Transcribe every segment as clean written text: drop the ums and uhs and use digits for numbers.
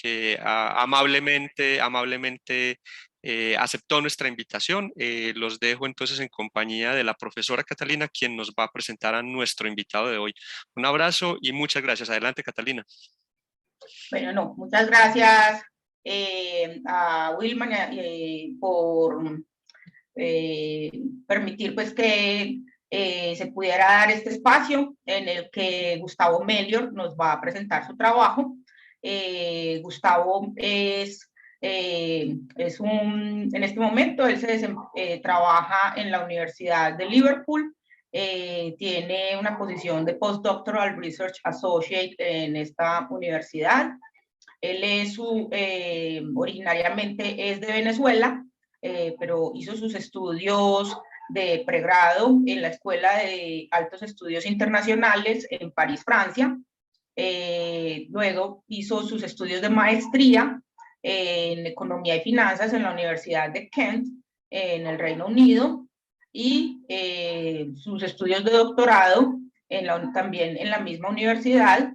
que amablemente aceptó nuestra invitación. Los dejo entonces en compañía de la profesora Catalina, quien nos va a presentar a nuestro invitado de hoy. Un abrazo y muchas gracias. Adelante, Catalina. Bueno, no, muchas gracias a Wilman por permitir pues que se pudiera dar este espacio en el que Gustavo Melior nos va a presentar su trabajo. Gustavo en este momento, él trabaja en la Universidad de Liverpool, tiene una posición de Postdoctoral Research Associate en esta universidad. Él es originariamente es de Venezuela, pero hizo sus estudios de pregrado en la Escuela de Altos Estudios Internacionales en París, Francia. Luego hizo sus estudios de maestría en Economía y Finanzas en la Universidad de Kent, en el Reino Unido, y sus estudios de doctorado también en la misma universidad.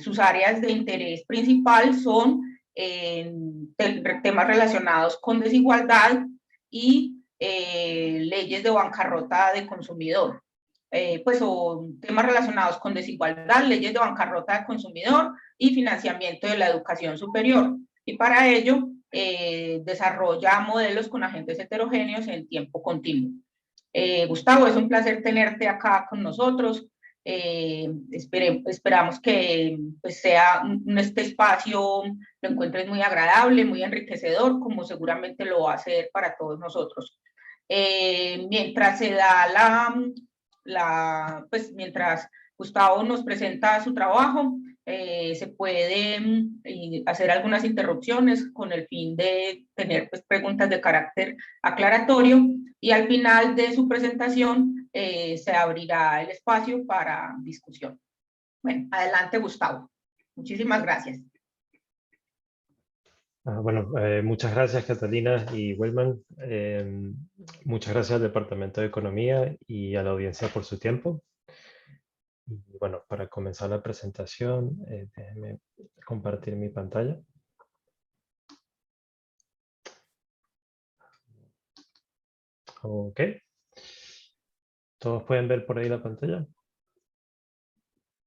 Sus áreas de interés principal son temas relacionados con desigualdad y leyes de bancarrota de consumidor. Pues son temas relacionados con desigualdad, leyes de bancarrota de consumidor y financiamiento de la educación superior. Y para ello desarrolla modelos con agentes heterogéneos en tiempo continuo. Gustavo, es un placer tenerte acá con nosotros. Esperamos que pues, sea este espacio lo encuentres muy agradable, muy enriquecedor, como seguramente lo va a hacer para todos nosotros. Mientras se da pues mientras Gustavo nos presenta su trabajo, se pueden hacer algunas interrupciones con el fin de tener pues, preguntas de carácter aclaratorio, y al final de su presentación se abrirá el espacio para discusión. Bueno, adelante, Gustavo. Muchísimas gracias. Bueno, muchas gracias Catalina y Wilman. Muchas gracias al Departamento de Economía y a la audiencia por su tiempo. Y bueno, para comenzar la presentación, déjenme compartir mi pantalla. Ok. ¿Todos pueden ver por ahí la pantalla?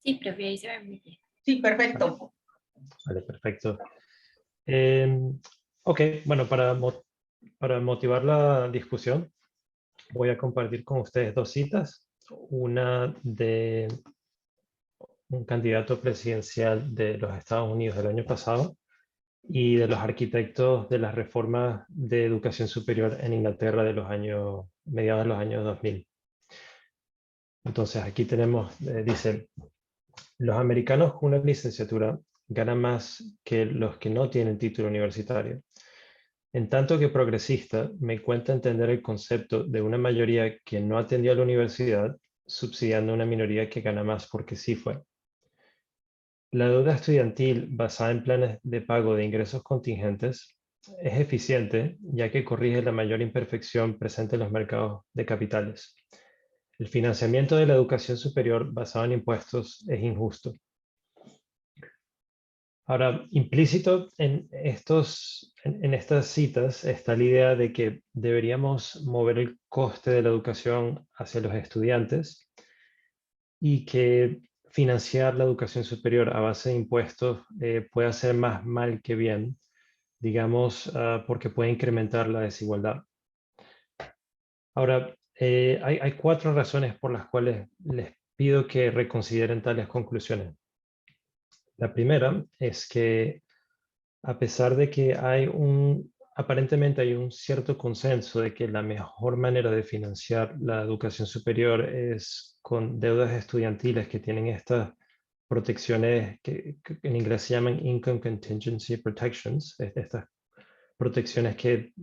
Sí, profe, ahí se ve muy bien. Sí, perfecto. Vale, perfecto. Ok, bueno, para motivar la discusión, voy a compartir con ustedes dos citas. Una de un candidato presidencial de los Estados Unidos del año pasado y de los arquitectos de las reformas de educación superior en Inglaterra de mediados de los años 2000. Entonces aquí tenemos, dice, los americanos con una licenciatura ganan más que los que no tienen título universitario. En tanto que progresista, me cuesta entender el concepto de una mayoría que no atendió a la universidad subsidiando a una minoría que gana más porque sí fue. La deuda estudiantil basada en planes de pago de ingresos contingentes es eficiente, ya que corrige la mayor imperfección presente en los mercados de capitales. El financiamiento de la educación superior basado en impuestos es injusto. Ahora, implícito en estas citas está la idea de que deberíamos mover el coste de la educación hacia los estudiantes y que financiar la educación superior a base de impuestos puede hacer más mal que bien, digamos, porque puede incrementar la desigualdad. Ahora, hay cuatro razones por las cuales les pido que reconsideren tales conclusiones. La primera es que a pesar de que aparentemente hay un cierto consenso de que la mejor manera de financiar la educación superior es con deudas estudiantiles que tienen estas protecciones que en inglés se llaman Income Contingency Protections, estas protecciones que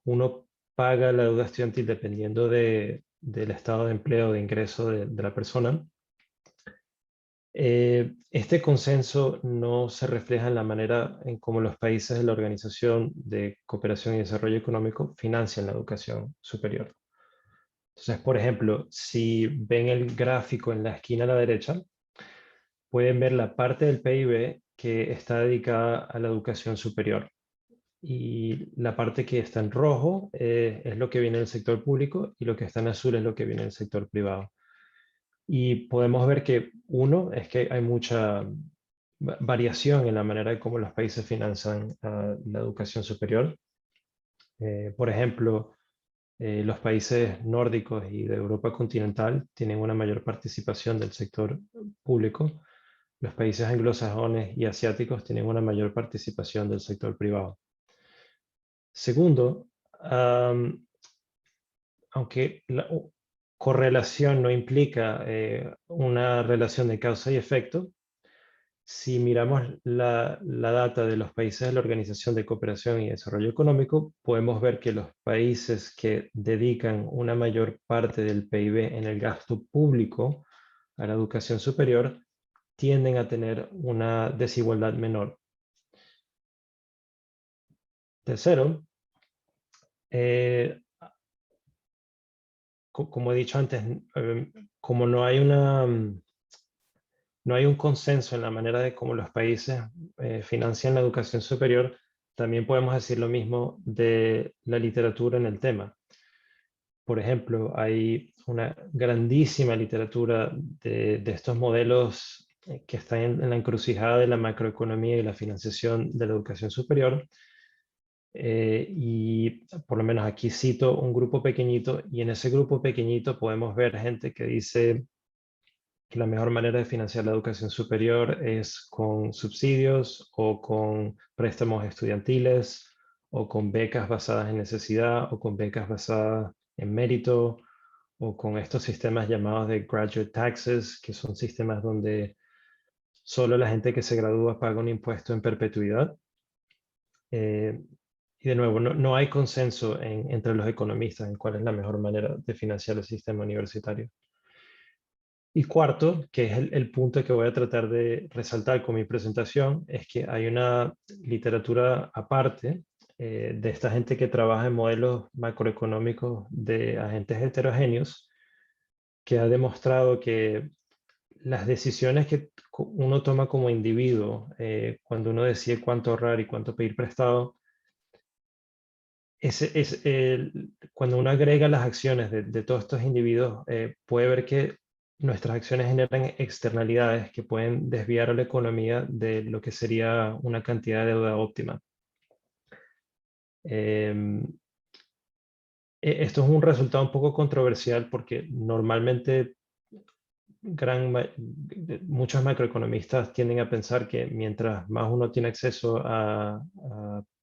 uno paga la deuda estudiantil dependiendo del estado de empleo o de ingreso de la persona. Este consenso no se refleja en la manera en cómo los países de la Organización de Cooperación y Desarrollo Económico financian la educación superior. Entonces, por ejemplo, si ven el gráfico en la esquina a la derecha, pueden ver la parte del PIB que está dedicada a la educación superior. Y la parte que está en rojo es lo que viene del sector público y lo que está en azul es lo que viene del sector privado. Y podemos ver que uno es que hay mucha variación en la manera de cómo los países financian la educación superior. Por ejemplo, los países nórdicos y de Europa continental tienen una mayor participación del sector público. Los países anglosajones y asiáticos tienen una mayor participación del sector privado. Segundo, aunque la correlación no implica una relación de causa y efecto, si miramos la data de los países de la Organización de Cooperación y Desarrollo Económico, podemos ver que los países que dedican una mayor parte del PIB en el gasto público a la educación superior tienden a tener una desigualdad menor. Tercero, como he dicho antes, como no hay no hay un consenso en la manera de cómo los países financian la educación superior, también podemos decir lo mismo de la literatura en el tema. Por ejemplo, hay una grandísima literatura de estos modelos que están en la encrucijada de la macroeconomía y la financiación de la educación superior. Y por lo menos aquí cito un grupo pequeñito y en ese grupo pequeñito podemos ver gente que dice que la mejor manera de financiar la educación superior es con subsidios o con préstamos estudiantiles o con becas basadas en necesidad o con becas basadas en mérito o con estos sistemas llamados de graduate taxes, que son sistemas donde solo la gente que se gradúa paga un impuesto en perpetuidad. Y de nuevo, no hay consenso entre los economistas en cuál es la mejor manera de financiar el sistema universitario. Y cuarto, que es el punto que voy a tratar de resaltar con mi presentación, es que hay una literatura aparte de esta gente que trabaja en modelos macroeconómicos de agentes heterogéneos, que ha demostrado que las decisiones que uno toma como individuo, cuando uno decide cuánto ahorrar y cuánto pedir prestado, cuando uno agrega las acciones de todos estos individuos, puede ver que nuestras acciones generan externalidades que pueden desviar a la economía de lo que sería una cantidad de deuda óptima. Esto es un resultado un poco controversial porque normalmente muchos macroeconomistas tienden a pensar que mientras más uno tiene acceso a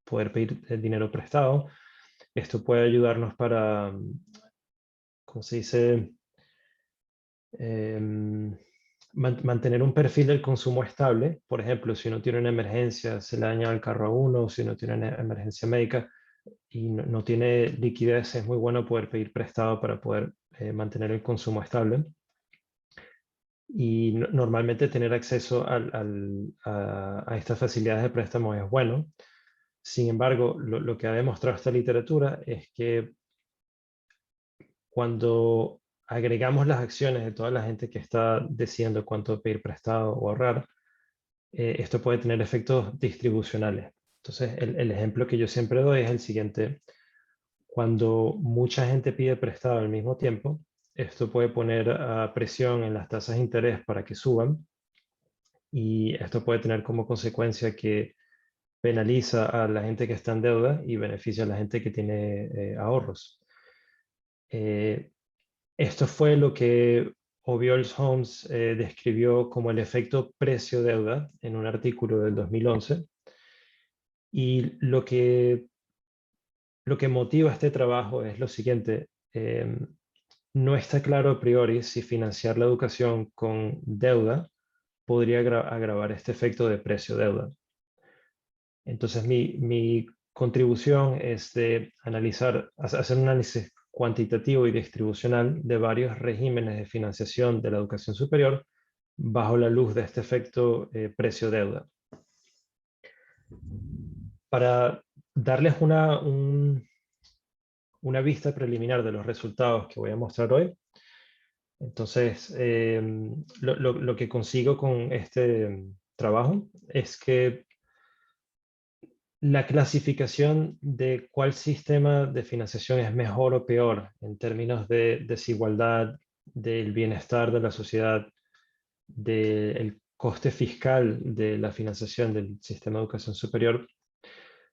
poder pedir el dinero prestado, esto puede ayudarnos para, ¿cómo se dice? Mantener un perfil del consumo estable. Por ejemplo, si uno tiene una emergencia, se le daña el carro a uno, si uno tiene una emergencia médica y no tiene liquidez, es muy bueno poder pedir prestado para poder mantener el consumo estable. Y normalmente tener acceso a estas facilidades de préstamo es bueno. Sin embargo, lo que ha demostrado esta literatura es que cuando agregamos las acciones de toda la gente que está decidiendo cuánto pedir prestado o ahorrar, esto puede tener efectos distribucionales. Entonces, el ejemplo que yo siempre doy es el siguiente. Cuando mucha gente pide prestado al mismo tiempo, esto puede poner presión en las tasas de interés para que suban y esto puede tener como consecuencia que penaliza a la gente que está en deuda y beneficia a la gente que tiene ahorros. Esto fue lo que Obiols Holmes describió como el efecto precio-deuda en un artículo del 2011. Y lo que motiva este trabajo es lo siguiente. No está claro a priori si financiar la educación con deuda podría agravar este efecto de precio-deuda. Entonces, mi contribución es de hacer un análisis cuantitativo y distribucional de varios regímenes de financiación de la educación superior bajo la luz de este efecto precio-deuda. Para darles una vista preliminar de los resultados que voy a mostrar hoy, entonces lo que consigo con este trabajo es que la clasificación de cuál sistema de financiación es mejor o peor en términos de desigualdad, del bienestar de la sociedad, del coste fiscal de la financiación del sistema de educación superior,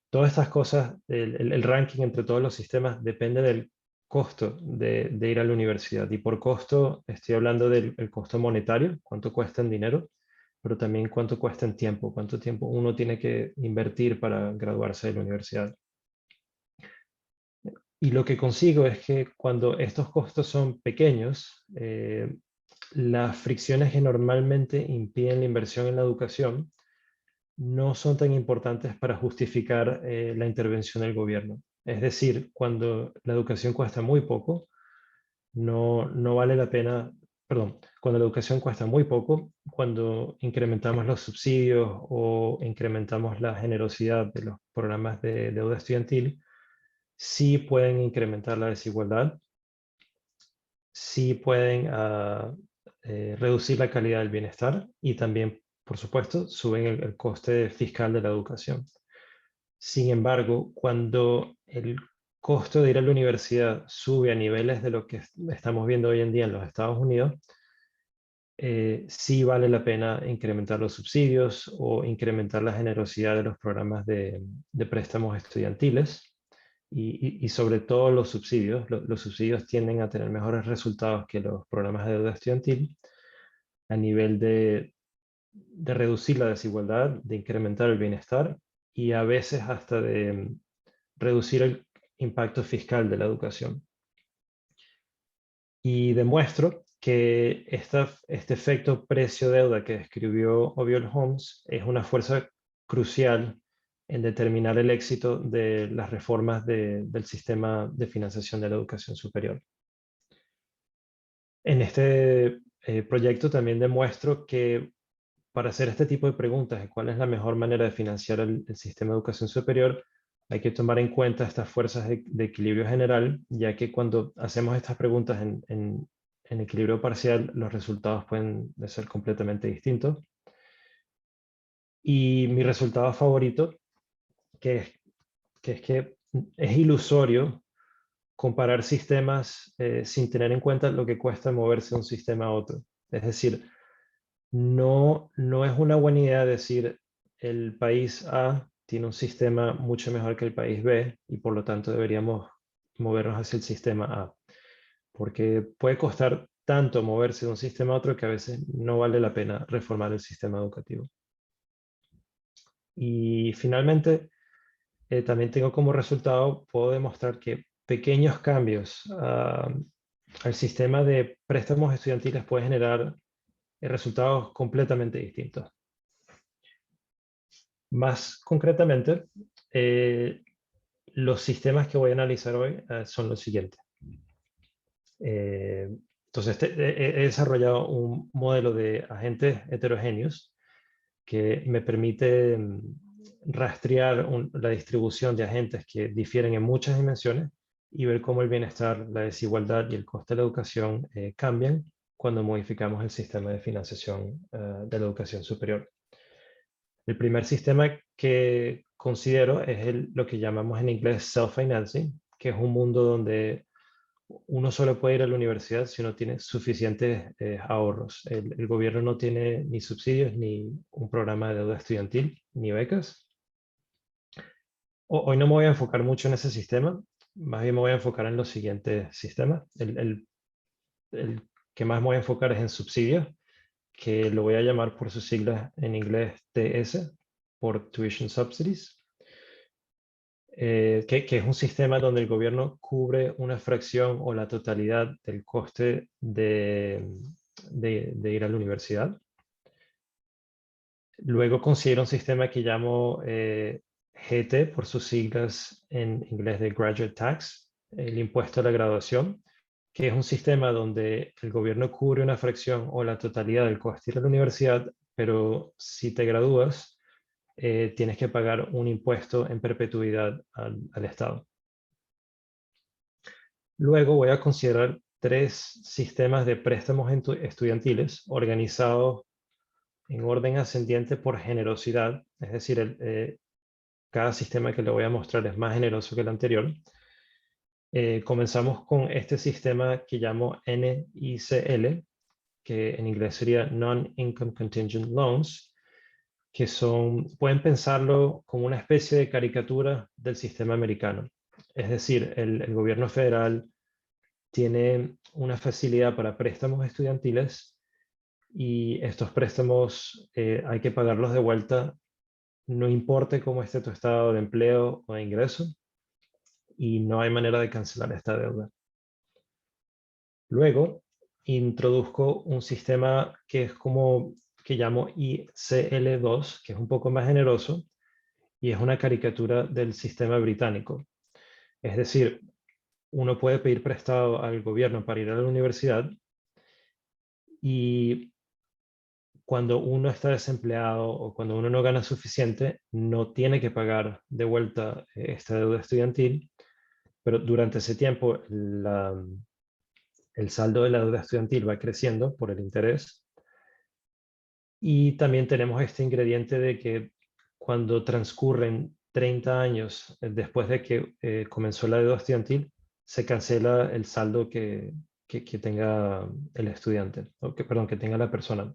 todas estas cosas, el ranking entre todos los sistemas depende del costo de ir a la universidad. Y por costo estoy hablando del costo monetario, cuánto cuesta en dinero, pero también cuánto cuesta en tiempo, cuánto tiempo uno tiene que invertir para graduarse de la universidad. Y lo que consigo es que cuando estos costos son pequeños, las fricciones que normalmente impiden la inversión en la educación no son tan importantes para justificar la intervención del gobierno. Es decir, cuando la educación cuesta muy poco, no vale la pena, perdón, cuando la educación cuesta muy poco, cuando incrementamos los subsidios o incrementamos la generosidad de los programas de deuda estudiantil, sí pueden incrementar la desigualdad, sí pueden reducir la calidad del bienestar y también, por supuesto, suben el coste fiscal de la educación. Sin embargo, cuando el costo de ir a la universidad sube a niveles de lo que estamos viendo hoy en día en los Estados Unidos, sí vale la pena incrementar los subsidios o incrementar la generosidad de los programas de préstamos estudiantiles y sobre todo los subsidios. Los subsidios tienden a tener mejores resultados que los programas de deuda estudiantil a nivel de reducir la desigualdad, de incrementar el bienestar y a veces hasta de reducir el impacto fiscal de la educación. Y demuestro que este efecto precio-deuda que describió Oviol Holmes es una fuerza crucial en determinar el éxito de las reformas del sistema de financiación de la educación superior. En este proyecto también demuestro que para hacer este tipo de preguntas de cuál es la mejor manera de financiar el sistema de educación superior, hay que tomar en cuenta estas fuerzas de equilibrio general, ya que cuando hacemos estas preguntas en equilibrio parcial, los resultados pueden ser completamente distintos. Y mi resultado favorito, que es que es ilusorio comparar sistemas sin tener en cuenta lo que cuesta moverse de un sistema a otro. Es decir, no es una buena idea decir el país A tiene un sistema mucho mejor que el país B y por lo tanto deberíamos movernos hacia el sistema A. Porque puede costar tanto moverse de un sistema a otro que a veces no vale la pena reformar el sistema educativo. Y finalmente, también tengo como resultado, puedo demostrar que pequeños cambios al sistema de préstamos estudiantiles puede generar resultados completamente distintos. Más concretamente, los sistemas que voy a analizar hoy son los siguientes. Entonces, he desarrollado un modelo de agentes heterogéneos que me permite rastrear la distribución de agentes que difieren en muchas dimensiones y ver cómo el bienestar, la desigualdad y el coste de la educación cambian cuando modificamos el sistema de financiación de la educación superior. El primer sistema que considero es lo que llamamos en inglés self-financing, que es un mundo donde uno solo puede ir a la universidad si uno tiene suficientes ahorros. El gobierno no tiene ni subsidios, ni un programa de deuda estudiantil, ni becas. Hoy no me voy a enfocar mucho en ese sistema, más bien me voy a enfocar en los siguientes sistemas. El que más me voy a enfocar es en subsidios, que lo voy a llamar por sus siglas en inglés TS, por Tuition Subsidies. Que es un sistema donde el gobierno cubre una fracción o la totalidad del coste de ir a la universidad. Luego considero un sistema que llamo GT, por sus siglas en inglés de Graduate Tax, el impuesto a la graduación, que es un sistema donde el gobierno cubre una fracción o la totalidad del coste de ir a la universidad, pero si te gradúas, tienes que pagar un impuesto en perpetuidad al Estado. Luego voy a considerar 3 sistemas de préstamos estudiantiles organizados en orden ascendiente por generosidad, es decir, cada sistema que le voy a mostrar es más generoso que el anterior. Comenzamos con este sistema que llamo NICL, que en inglés sería Non-Income Contingent Loans, que pueden pensarlo como una especie de caricatura del sistema americano. Es decir, el gobierno federal tiene una facilidad para préstamos estudiantiles y estos préstamos hay que pagarlos de vuelta, no importe cómo esté tu estado de empleo o de ingreso, y no hay manera de cancelar esta deuda. Luego, introduzco un sistema que es que llamo ICL2, que es un poco más generoso y es una caricatura del sistema británico. Es decir, uno puede pedir prestado al gobierno para ir a la universidad y cuando uno está desempleado o cuando uno no gana suficiente, no tiene que pagar de vuelta esta deuda estudiantil, pero durante ese tiempo el saldo de la deuda estudiantil va creciendo por el interés. Y también tenemos este ingrediente de que cuando transcurren 30 años después de que comenzó la deuda estudiantil, se cancela el saldo que tenga el estudiante, perdón, que tenga la persona.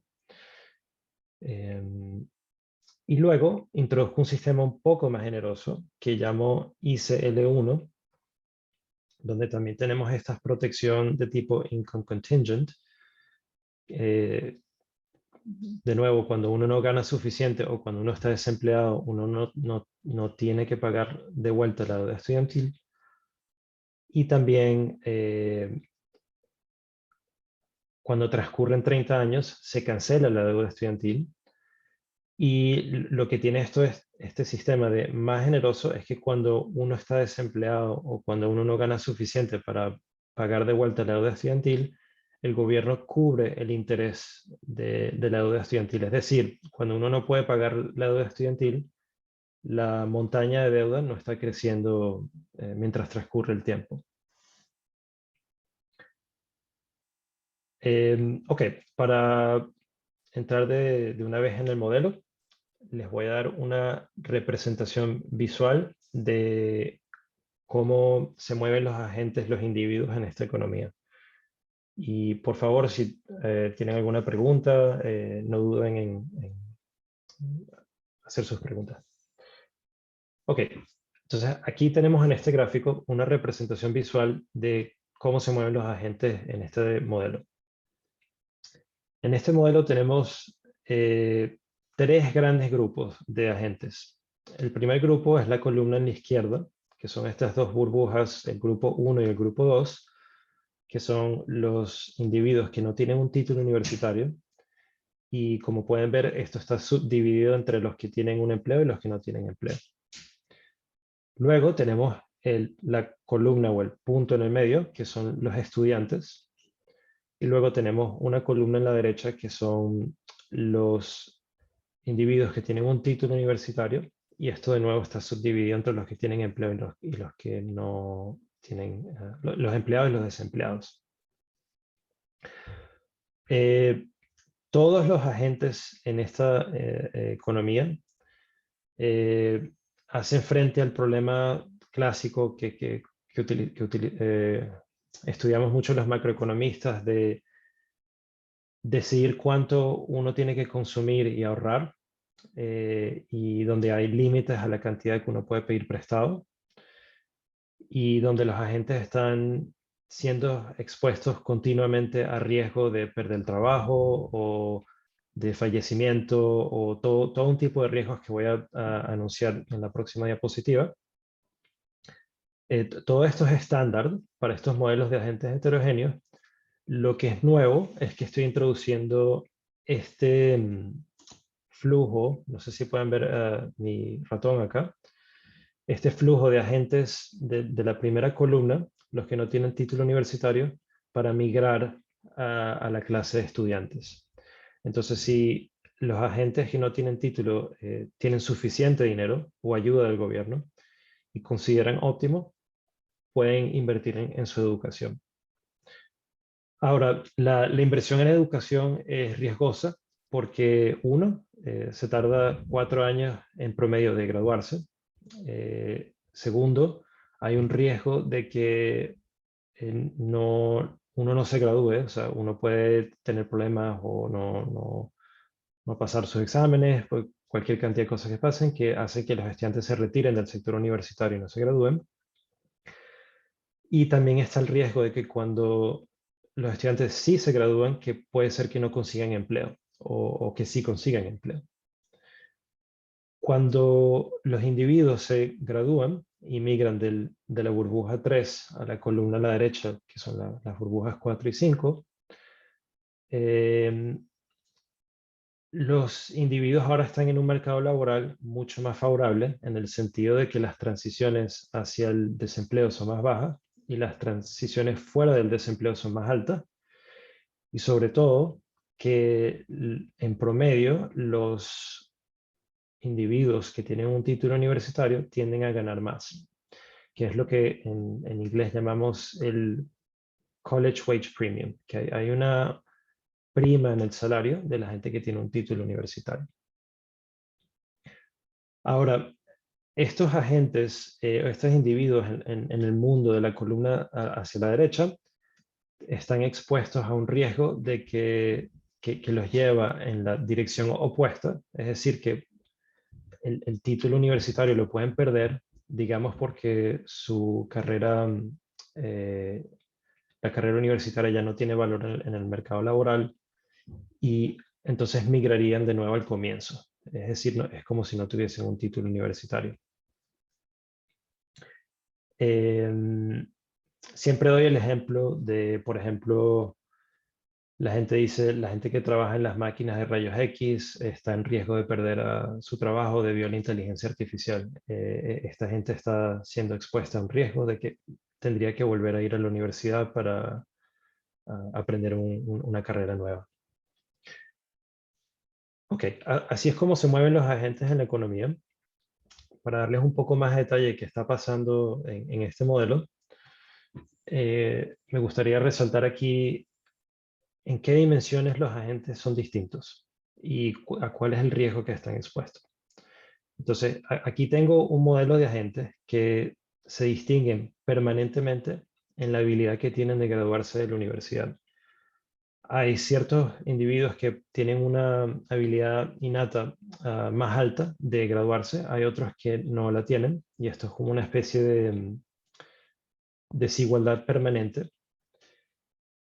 Y luego introduzco un sistema un poco más generoso que llamo ICL1, donde también tenemos esta protección de tipo Income Contingent. De nuevo, cuando uno no gana suficiente o cuando uno está desempleado, uno no tiene que pagar de vuelta la deuda estudiantil. Y también cuando transcurren 30 años, se cancela la deuda estudiantil. Y lo que tiene este sistema de más generoso es que cuando uno está desempleado o cuando uno no gana suficiente para pagar de vuelta la deuda estudiantil, el gobierno cubre el interés de la deuda estudiantil. Es decir, cuando uno no puede pagar la deuda estudiantil, la montaña de deuda no está creciendo mientras transcurre el tiempo. Ok, para entrar de una vez en el modelo, les voy a dar una representación visual de cómo se mueven los agentes, los individuos en esta economía. Y por favor, si tienen alguna pregunta, no duden en hacer sus preguntas. Ok, entonces aquí tenemos en este gráfico una representación visual de cómo se mueven los agentes en este modelo. En este modelo tenemos tres grandes grupos de agentes. El primer grupo es la columna en la izquierda, que son estas dos burbujas, el grupo 1 y el grupo 2, que son los individuos que no tienen un título universitario. Y como pueden ver, esto está subdividido entre los que tienen un empleo y los que no tienen empleo. Luego tenemos la columna o el punto en el medio, que son los estudiantes. Y luego tenemos una columna en la derecha, que son los individuos que tienen un título universitario. Y esto de nuevo está subdividido entre los que tienen empleo y los que no tienen, los empleados y los desempleados. Todos los agentes en esta economía hacen frente al problema clásico que estudiamos mucho los macroeconomistas de decidir cuánto uno tiene que consumir y ahorrar, y donde hay límites a la cantidad que uno puede pedir prestado, y donde los agentes están siendo expuestos continuamente a riesgo de perder el trabajo o de fallecimiento o todo un tipo de riesgos que voy a anunciar en la próxima diapositiva. Todo esto es estándar para estos modelos de agentes heterogéneos. Lo que es nuevo es que estoy introduciendo este flujo, no sé si pueden ver mi ratón acá, este flujo de agentes de la primera columna, los que no tienen título universitario, para migrar a la clase de estudiantes. Entonces, si los agentes que no tienen título tienen suficiente dinero o ayuda del gobierno y consideran óptimo, pueden invertir en su educación. Ahora, la inversión en educación es riesgosa porque uno, se tarda 4 años en promedio de graduarse. Segundo, hay un riesgo de que uno no se gradúe, o sea, uno puede tener problemas o no pasar sus exámenes, pues cualquier cantidad de cosas que pasen que hacen que los estudiantes se retiren del sector universitario y no se gradúen. Y también está el riesgo de que cuando los estudiantes sí se gradúan, que puede ser que no consigan empleo o que sí consigan empleo. Cuando los individuos se gradúan y migran de la burbuja 3 a la columna a la derecha, que son las burbujas 4 y 5, los individuos ahora están en un mercado laboral mucho más favorable en el sentido de que las transiciones hacia el desempleo son más bajas y las transiciones fuera del desempleo son más altas. Y sobre todo que en promedio los individuos que tienen un título universitario tienden a ganar más, que es lo que en inglés llamamos el college wage premium, que hay una prima en el salario de la gente que tiene un título universitario. Ahora, estos agentes, estos individuos en el mundo de la columna hacia la derecha, están expuestos a un riesgo de que los lleva en la dirección opuesta, es decir, que el título universitario lo pueden perder, digamos, porque su carrera, la carrera universitaria ya no tiene valor en el mercado laboral y entonces migrarían de nuevo al comienzo. Es decir, es como si no tuviesen un título universitario. Siempre doy el ejemplo de, por ejemplo, la gente que trabaja en las máquinas de rayos X está en riesgo de perder su trabajo debido a la inteligencia artificial. Esta gente está siendo expuesta a un riesgo de que tendría que volver a ir a la universidad para aprender una carrera nueva. Ok, así es como se mueven los agentes en la economía. Para darles un poco más de detalle de qué está pasando en este modelo, me gustaría resaltar aquí en qué dimensiones los agentes son distintos y a cuál es el riesgo que están expuestos. Entonces, aquí tengo un modelo de agentes que se distinguen permanentemente en la habilidad que tienen de graduarse de la universidad. Hay ciertos individuos que tienen una habilidad innata más alta de graduarse, hay otros que no la tienen, y esto es como una especie de desigualdad permanente.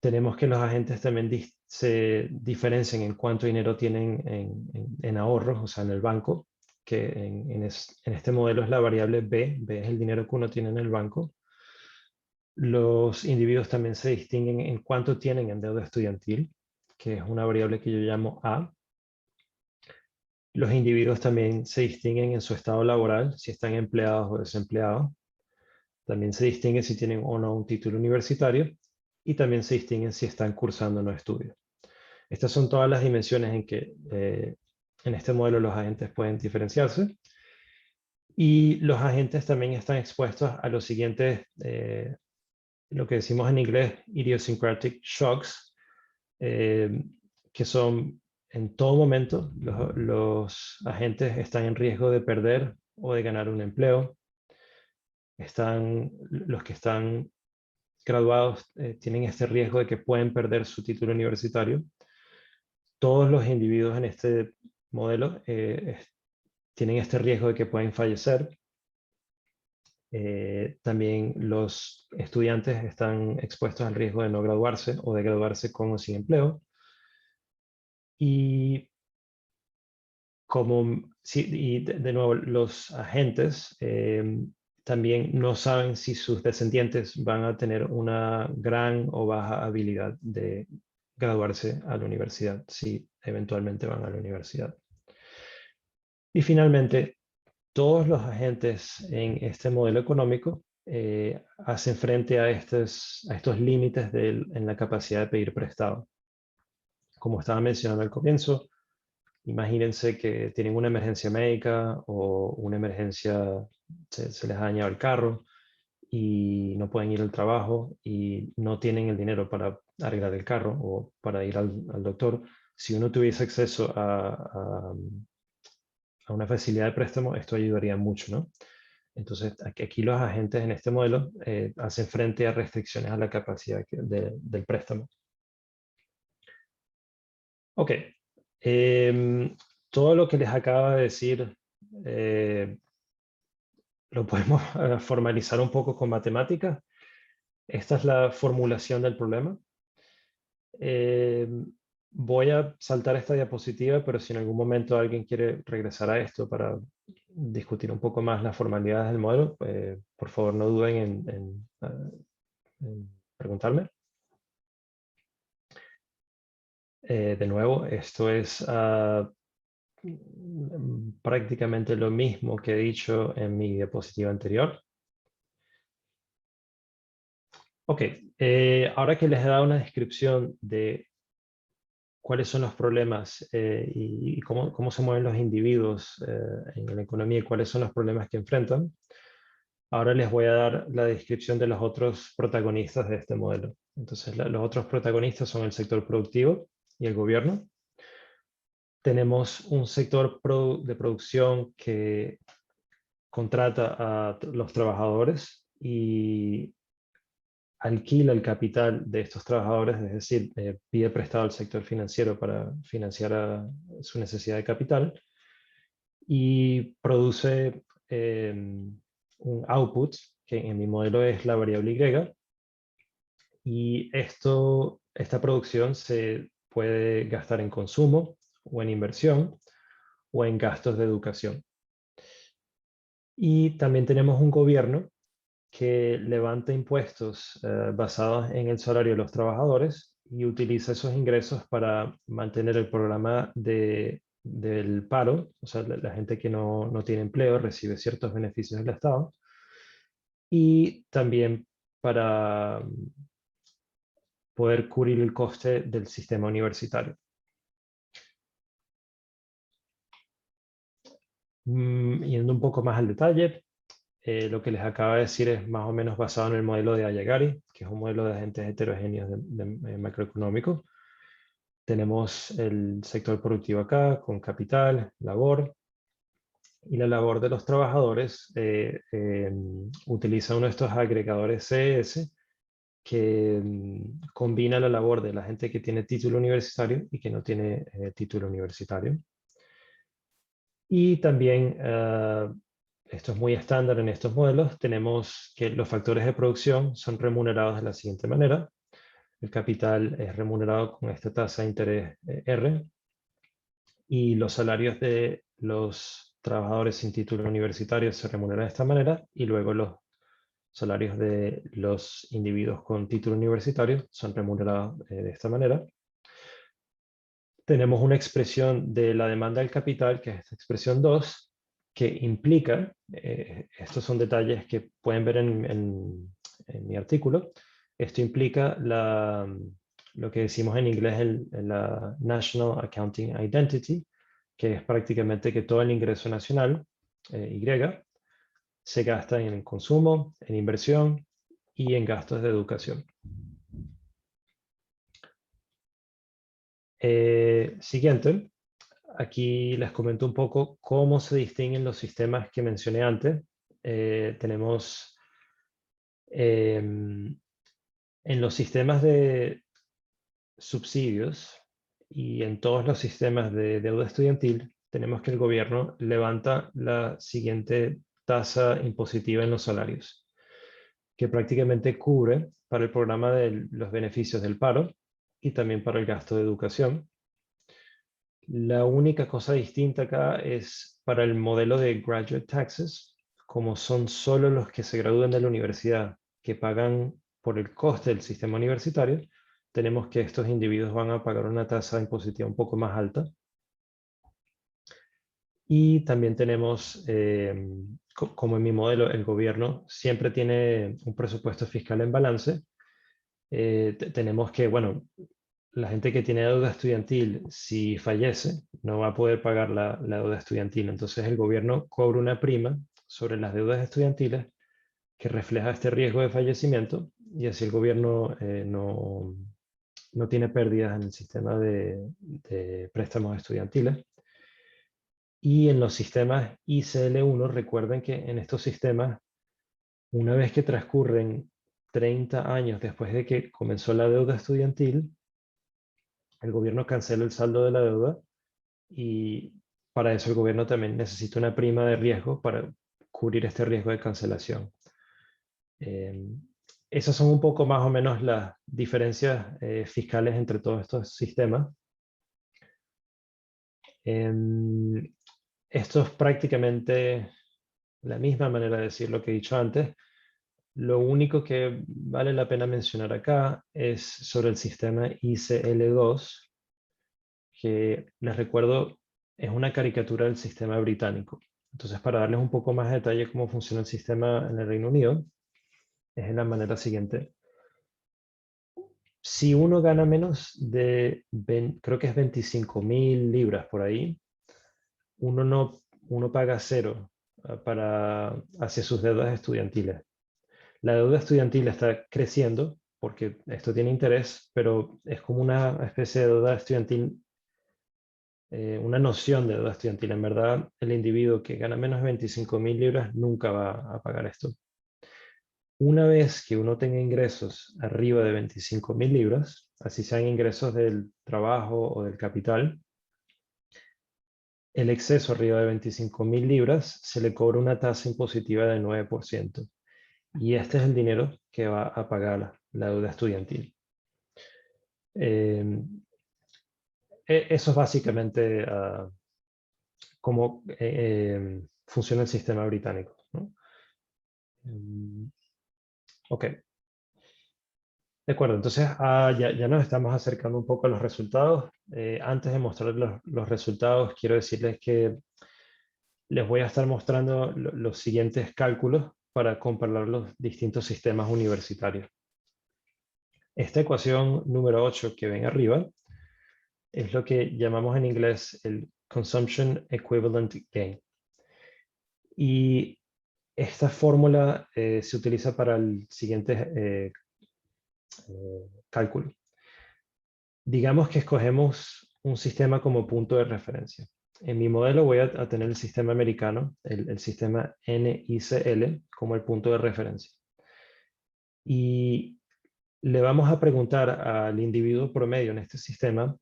Tenemos que los agentes también se diferencian en cuánto dinero tienen en ahorros, o sea, en el banco, que en este modelo es la variable B. B es el dinero que uno tiene en el banco. Los individuos también se distinguen en cuánto tienen en deuda estudiantil, que es una variable que yo llamo A. Los individuos también se distinguen en su estado laboral, si están empleados o desempleados. También se distinguen si tienen o no un título universitario y también se distinguen si están cursando o no estudios. Estas son todas las dimensiones en que en este modelo los agentes pueden diferenciarse. Y los agentes también están expuestos a los siguientes, lo que decimos en inglés, idiosyncratic shocks, que son en todo momento los agentes están en riesgo de perder o de ganar un empleo. Los que están graduados tienen este riesgo de que pueden perder su título universitario. Todos los individuos en este modelo tienen este riesgo de que pueden fallecer. También los estudiantes están expuestos al riesgo de no graduarse o de graduarse con o sin empleo. Y de nuevo, los agentes también no saben si sus descendientes van a tener una gran o baja habilidad de graduarse a la universidad, si eventualmente van a la universidad. Y finalmente, todos los agentes en este modelo económico hacen frente a estos límites en la capacidad de pedir prestado. Como estaba mencionando al comienzo, imagínense que tienen una emergencia médica o una emergencia, se les ha dañado el carro y no pueden ir al trabajo y no tienen el dinero para arreglar el carro o para ir al doctor. Si uno tuviese acceso a una facilidad de préstamo, esto ayudaría mucho, ¿no? Entonces, aquí los agentes en este modelo hacen frente a restricciones a la capacidad del préstamo. Ok. Todo lo que les acabo de decir lo podemos formalizar un poco con matemáticas. Esta es la formulación del problema. Voy a saltar esta diapositiva, pero si en algún momento alguien quiere regresar a esto para discutir un poco más las formalidades del modelo, por favor no duden en preguntarme. De nuevo, esto es prácticamente lo mismo que he dicho en mi diapositiva anterior. Ok, ahora que les he dado una descripción de cuáles son los problemas y cómo se mueven los individuos en la economía y cuáles son los problemas que enfrentan, ahora les voy a dar la descripción de los otros protagonistas de este modelo. Entonces, los otros protagonistas son el sector productivo y el gobierno. Tenemos un sector de producción que contrata a los trabajadores y alquila el capital de estos trabajadores, es decir, pide prestado al sector financiero para financiar su necesidad de capital y produce un output, que en mi modelo es la variable Y, y esta producción se puede gastar en consumo o en inversión o en gastos de educación. Y también tenemos un gobierno que levanta impuestos basados en el salario de los trabajadores y utiliza esos ingresos para mantener el programa del paro, o sea, la gente que no tiene empleo recibe ciertos beneficios del Estado, y también para poder cubrir el coste del sistema universitario. Yendo un poco más al detalle, lo que les acabo de decir es más o menos basado en el modelo de Ayagari, que es un modelo de agentes heterogéneos macroeconómicos. Tenemos el sector productivo acá, con capital, labor, y la labor de los trabajadores utiliza uno de estos agregadores CES que combina la labor de la gente que tiene título universitario y que no tiene título universitario. Y también esto es muy estándar en estos modelos, tenemos que los factores de producción son remunerados de la siguiente manera. El capital es remunerado con esta tasa de interés R y los salarios de los trabajadores sin título universitario se remuneran de esta manera y luego los salarios de los individuos con título universitario son remunerados de esta manera. Tenemos una expresión de la demanda del capital, que es esta expresión 2, que implica, estos son detalles que pueden ver en mi artículo, esto implica lo que decimos en inglés la National Accounting Identity, que es prácticamente que todo el ingreso nacional, Y, se gasta en consumo, en inversión y en gastos de educación. Siguiente. Aquí les comento un poco cómo se distinguen los sistemas que mencioné antes. Tenemos en los sistemas de subsidios y en todos los sistemas de deuda estudiantil, tenemos que el gobierno levanta la siguiente tasa impositiva en los salarios, que prácticamente cubre para el programa de los beneficios del paro y también para el gasto de educación. La única cosa distinta acá es para el modelo de graduate taxes, como son solo los que se gradúan de la universidad que pagan por el coste del sistema universitario, tenemos que estos individuos van a pagar una tasa impositiva un poco más alta. Y también tenemos, como en mi modelo, el gobierno siempre tiene un presupuesto fiscal en balance. Tenemos que, bueno, la gente que tiene deuda estudiantil, si fallece, no va a poder pagar la deuda estudiantil. Entonces el gobierno cobra una prima sobre las deudas estudiantiles que refleja este riesgo de fallecimiento y así el gobierno no tiene pérdidas en el sistema de préstamos estudiantiles. Y en los sistemas ICL1, recuerden que en estos sistemas, una vez que transcurren 30 años después de que comenzó la deuda estudiantil, el gobierno cancela el saldo de la deuda y para eso el gobierno también necesita una prima de riesgo para cubrir este riesgo de cancelación. Esas son un poco más o menos las diferencias fiscales entre todos estos sistemas. Esto es prácticamente la misma manera de decir lo que he dicho antes. Lo único que vale la pena mencionar acá es sobre el sistema ICL2, que les recuerdo es una caricatura del sistema británico. Entonces, para darles un poco más de detalle cómo funciona el sistema en el Reino Unido, es de la manera siguiente. Si uno gana menos de, creo que es 25.000 libras por ahí, uno paga cero hacia sus deudas estudiantiles. La deuda estudiantil está creciendo porque esto tiene interés, pero es como una especie de deuda estudiantil, una noción de deuda estudiantil. En verdad, el individuo que gana menos de 25.000 libras nunca va a pagar esto. Una vez que uno tenga ingresos arriba de 25.000 libras, así sean ingresos del trabajo o del capital, el exceso arriba de 25.000 libras se le cobra una tasa impositiva de 9%. Y este es el dinero que va a pagar la deuda estudiantil. Eso es básicamente cómo funciona el sistema británico, ¿no? Ok. De acuerdo, entonces ya nos estamos acercando un poco a los resultados. Antes de mostrar los resultados, quiero decirles que les voy a estar mostrando los siguientes cálculos para comparar los distintos sistemas universitarios. Esta ecuación número 8 que ven arriba es lo que llamamos en inglés el Consumption Equivalent Gain. Y esta fórmula se utiliza para el siguiente cálculo. Digamos que escogemos un sistema como punto de referencia. En mi modelo voy a tener el sistema americano, el sistema NICL, como el punto de referencia. Y le vamos a preguntar al individuo promedio en este sistema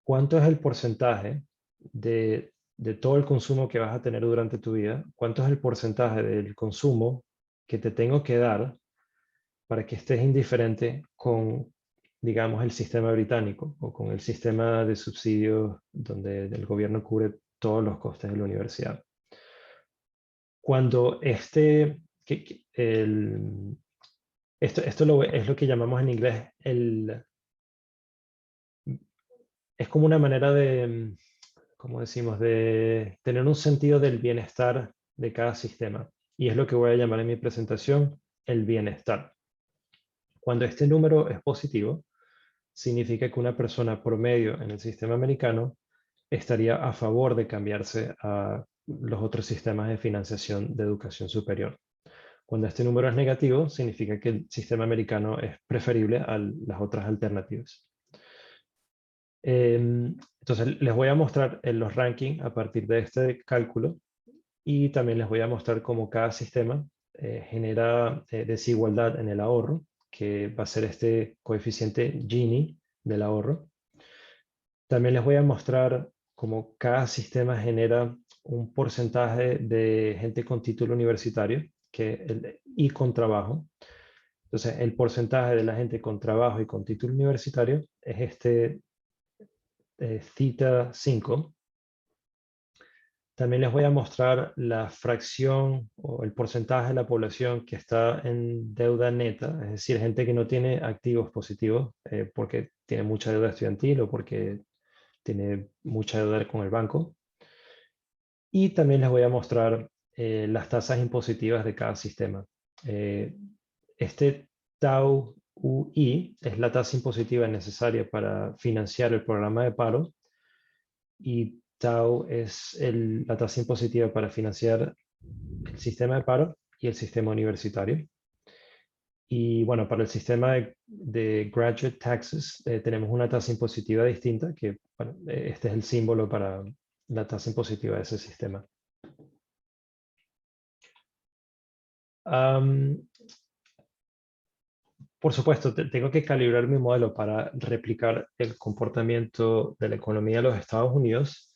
cuánto es el porcentaje de todo el consumo que vas a tener durante tu vida, cuánto es el porcentaje del consumo que te tengo que dar para que estés indiferente con, digamos, el sistema británico o con el sistema de subsidios donde el gobierno cubre todos los costes de la universidad. Cuando esto es lo que llamamos en inglés es como una manera de, como decimos, de tener un sentido del bienestar de cada sistema. Y es lo que voy a llamar en mi presentación el bienestar. Cuando este número es positivo, significa que una persona promedio en el sistema americano estaría a favor de cambiarse a los otros sistemas de financiación de educación superior. Cuando este número es negativo, significa que el sistema americano es preferible a las otras alternativas. Entonces, les voy a mostrar los rankings a partir de este cálculo y también les voy a mostrar cómo cada sistema genera desigualdad en el ahorro, que va a ser este coeficiente Gini del ahorro. También les voy a mostrar cómo cada sistema genera un porcentaje de gente con título universitario y con trabajo. Entonces, el porcentaje de la gente con trabajo y con título universitario es este theta 5. También les voy a mostrar la fracción o el porcentaje de la población que está en deuda neta, es decir, gente que no tiene activos positivos porque tiene mucha deuda estudiantil o porque tiene mucha deuda con el banco. Y también les voy a mostrar las tasas impositivas de cada sistema. Este tau UI es la tasa impositiva necesaria para financiar el programa de paro y tau es la tasa impositiva para financiar el sistema de paro y el sistema universitario. Y bueno, para el sistema de graduate taxes tenemos una tasa impositiva distinta, que bueno, este es el símbolo para la tasa impositiva de ese sistema. Por supuesto, tengo que calibrar mi modelo para replicar el comportamiento de la economía de los Estados Unidos.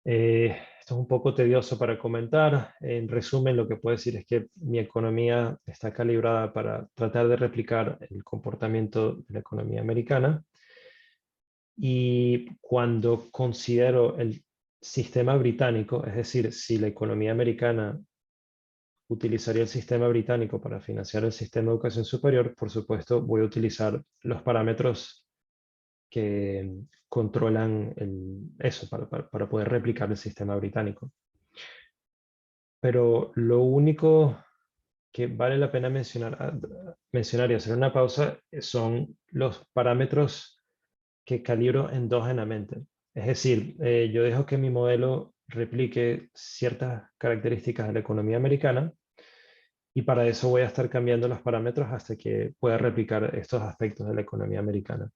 Esto es un poco tedioso para comentar. En resumen, lo que puedo decir es que mi economía está calibrada para tratar de replicar el comportamiento de la economía americana. Y cuando considero el sistema británico, es decir, si la economía americana utilizaría el sistema británico para financiar el sistema de educación superior, por supuesto, voy a utilizar los parámetros que controlan eso para poder replicar el sistema británico. Pero lo único que vale la pena mencionar y hacer una pausa son los parámetros que calibro endógenamente. Es decir, yo dejo que mi modelo replique ciertas características de la economía americana y para eso voy a estar cambiando los parámetros hasta que pueda replicar estos aspectos de la economía americana.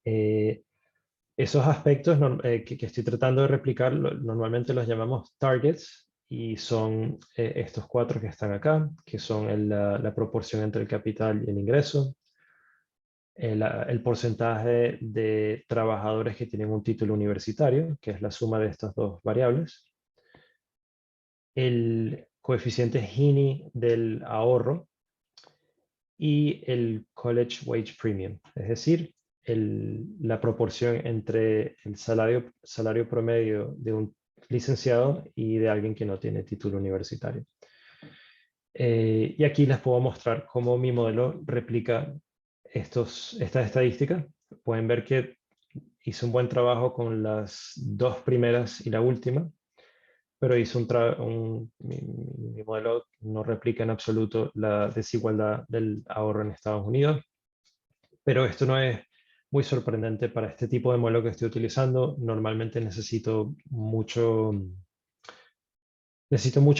Esos aspectos que estoy tratando de replicar normalmente los llamamos targets y son estos 4 que están acá, que son la proporción entre el capital y el ingreso, el porcentaje de trabajadores que tienen un título universitario, que es la suma de estas dos variables, el coeficiente Gini del ahorro y el college wage premium, es decir, la proporción entre el salario promedio de un licenciado y de alguien que no tiene título universitario. Y aquí les puedo mostrar cómo mi modelo replica estas estadísticas. Pueden ver que hice un buen trabajo con las 2 primeras y la última, pero mi modelo no replica en absoluto la desigualdad del ahorro en Estados Unidos. Pero esto no es muy sorprendente para este tipo de modelo que estoy utilizando. Normalmente necesito mucho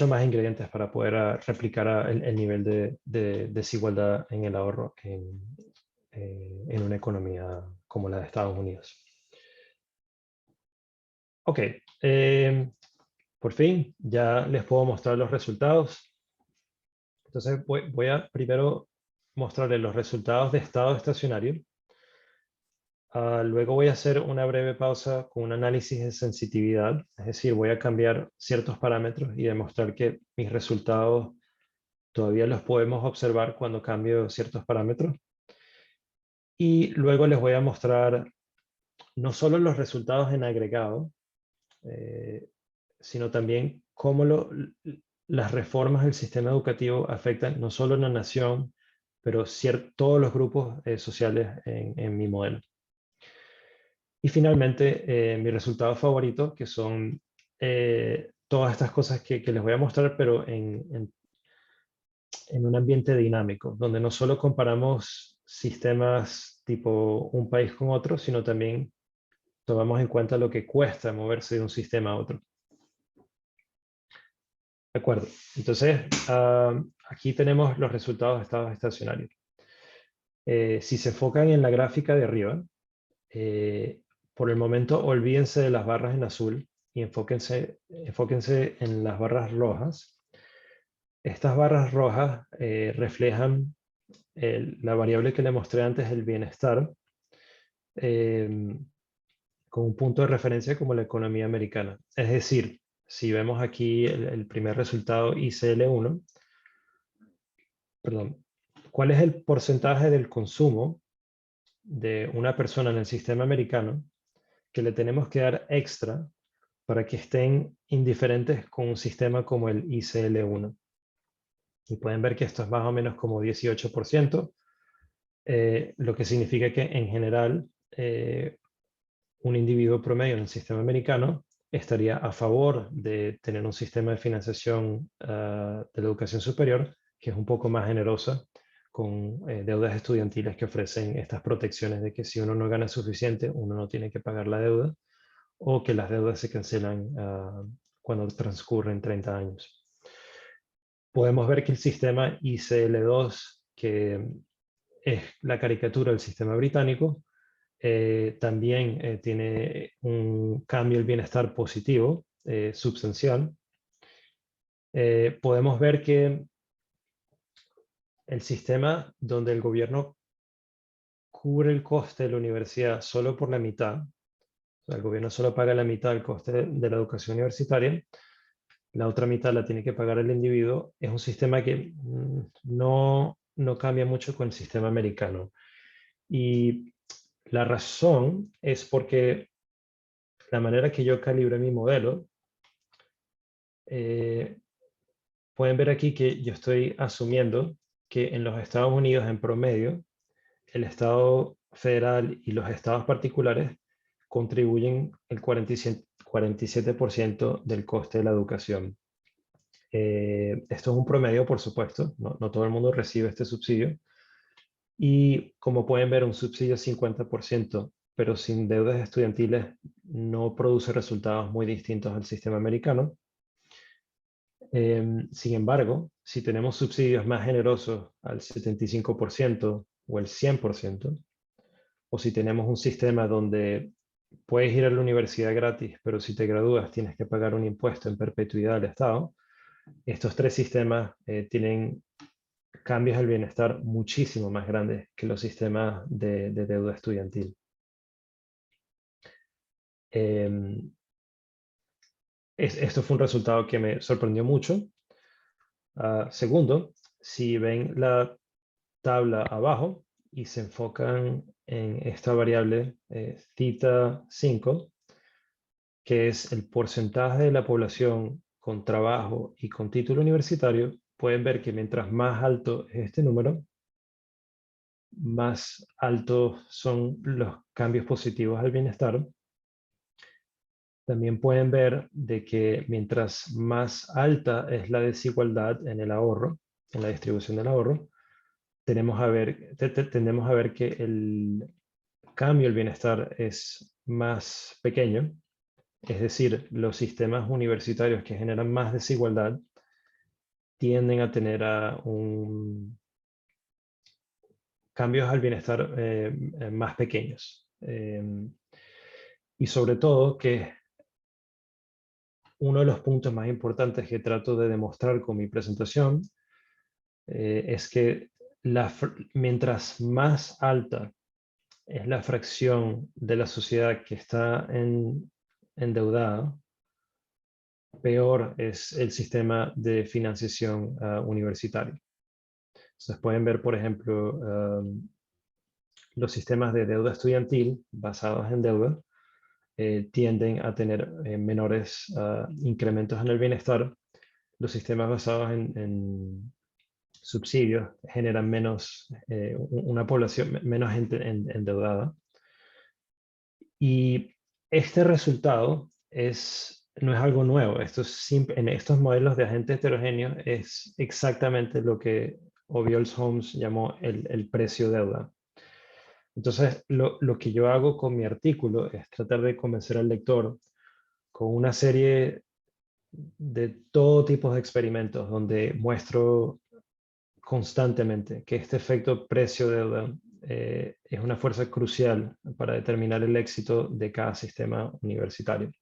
más ingredientes para poder replicar el nivel de desigualdad en el ahorro en una economía como la de Estados Unidos. Ok, por fin ya les puedo mostrar los resultados. Entonces voy a primero mostrarles los resultados de estado estacionario. Luego voy a hacer una breve pausa con un análisis de sensitividad, es decir, voy a cambiar ciertos parámetros y demostrar que mis resultados todavía los podemos observar cuando cambio ciertos parámetros. Y luego les voy a mostrar no solo los resultados en agregado, sino también cómo las reformas del sistema educativo afectan no solo a la nación, pero todos los grupos sociales en mi modelo. Y finalmente, mi resultado favorito, que son todas estas cosas que les voy a mostrar, pero en un ambiente dinámico, donde no solo comparamos sistemas tipo un país con otro, sino también tomamos en cuenta lo que cuesta moverse de un sistema a otro. De acuerdo. Entonces, aquí tenemos los resultados de estados estacionarios. Si se enfocan en la gráfica de arriba, por el momento olvídense de las barras en azul y enfóquense en las barras rojas. Estas barras rojas reflejan la variable que le mostré antes, el bienestar, con un punto de referencia como la economía americana. Es decir, si vemos aquí el primer resultado ICL1, perdón, ¿cuál es el porcentaje del consumo de una persona en el sistema americano que le tenemos que dar extra para que estén indiferentes con un sistema como el ICL1? Y pueden ver que esto es más o menos como 18%, lo que significa que en general un individuo promedio en el sistema americano estaría a favor de tener un sistema de financiación de la educación superior que es un poco más generosa, con deudas estudiantiles que ofrecen estas protecciones de que si uno no gana suficiente, uno no tiene que pagar la deuda, o que las deudas se cancelan cuando transcurren 30 años. podemos ver que el sistema ICL2, que es la caricatura del sistema británico, también tiene un cambio del bienestar positivo, substancial. Podemos ver que el sistema donde el gobierno cubre el coste de la universidad solo por la mitad, o sea, el gobierno solo paga la mitad del coste de la educación universitaria, la otra mitad la tiene que pagar el individuo, es un sistema que no cambia mucho con el sistema americano. Y la razón es porque la manera que yo calibré mi modelo, pueden ver aquí que yo estoy asumiendo que en los Estados Unidos en promedio, el Estado federal y los estados particulares contribuyen el 47% del coste de la educación. Esto es un promedio, por supuesto, no todo el mundo recibe este subsidio. Y como pueden ver, un subsidio 50%, pero sin deudas estudiantiles, no produce resultados muy distintos al sistema americano. Sin embargo, si tenemos subsidios más generosos al 75% o el 100%, o si tenemos un sistema donde puedes ir a la universidad gratis, pero si te gradúas tienes que pagar un impuesto en perpetuidad al Estado, estos tres sistemas tienen cambios al bienestar muchísimo más grandes que los sistemas de deuda estudiantil. Esto fue un resultado que me sorprendió mucho. Segundo, si ven la tabla abajo y se enfocan en esta variable θ 5, que es el porcentaje de la población con trabajo y con título universitario, pueden ver que mientras más alto es este número, más altos son los cambios positivos al bienestar. También pueden ver de que mientras más alta es la desigualdad en el ahorro, en la distribución del ahorro, tendemos a ver que el cambio del bienestar es más pequeño. Es decir, los sistemas universitarios que generan más desigualdad tienden a tener cambios al bienestar más pequeños. Y sobre todo que uno de los puntos más importantes que trato de demostrar con mi presentación es que mientras más alta es la fracción de la sociedad que está endeudada, peor es el sistema de financiación universitario. Entonces pueden ver, por ejemplo, los sistemas de deuda estudiantil basados en deuda tienden a tener menores incrementos en el bienestar. Los sistemas basados en subsidios generan una población, menos gente endeudada. Y este resultado no es algo nuevo. En estos modelos de agentes heterogéneos es exactamente lo que Obiols-Holmes llamó el precio deuda. Entonces, lo que yo hago con mi artículo es tratar de convencer al lector con una serie de todo tipo de experimentos donde muestro constantemente que este efecto precio-deuda es una fuerza crucial para determinar el éxito de cada sistema universitario.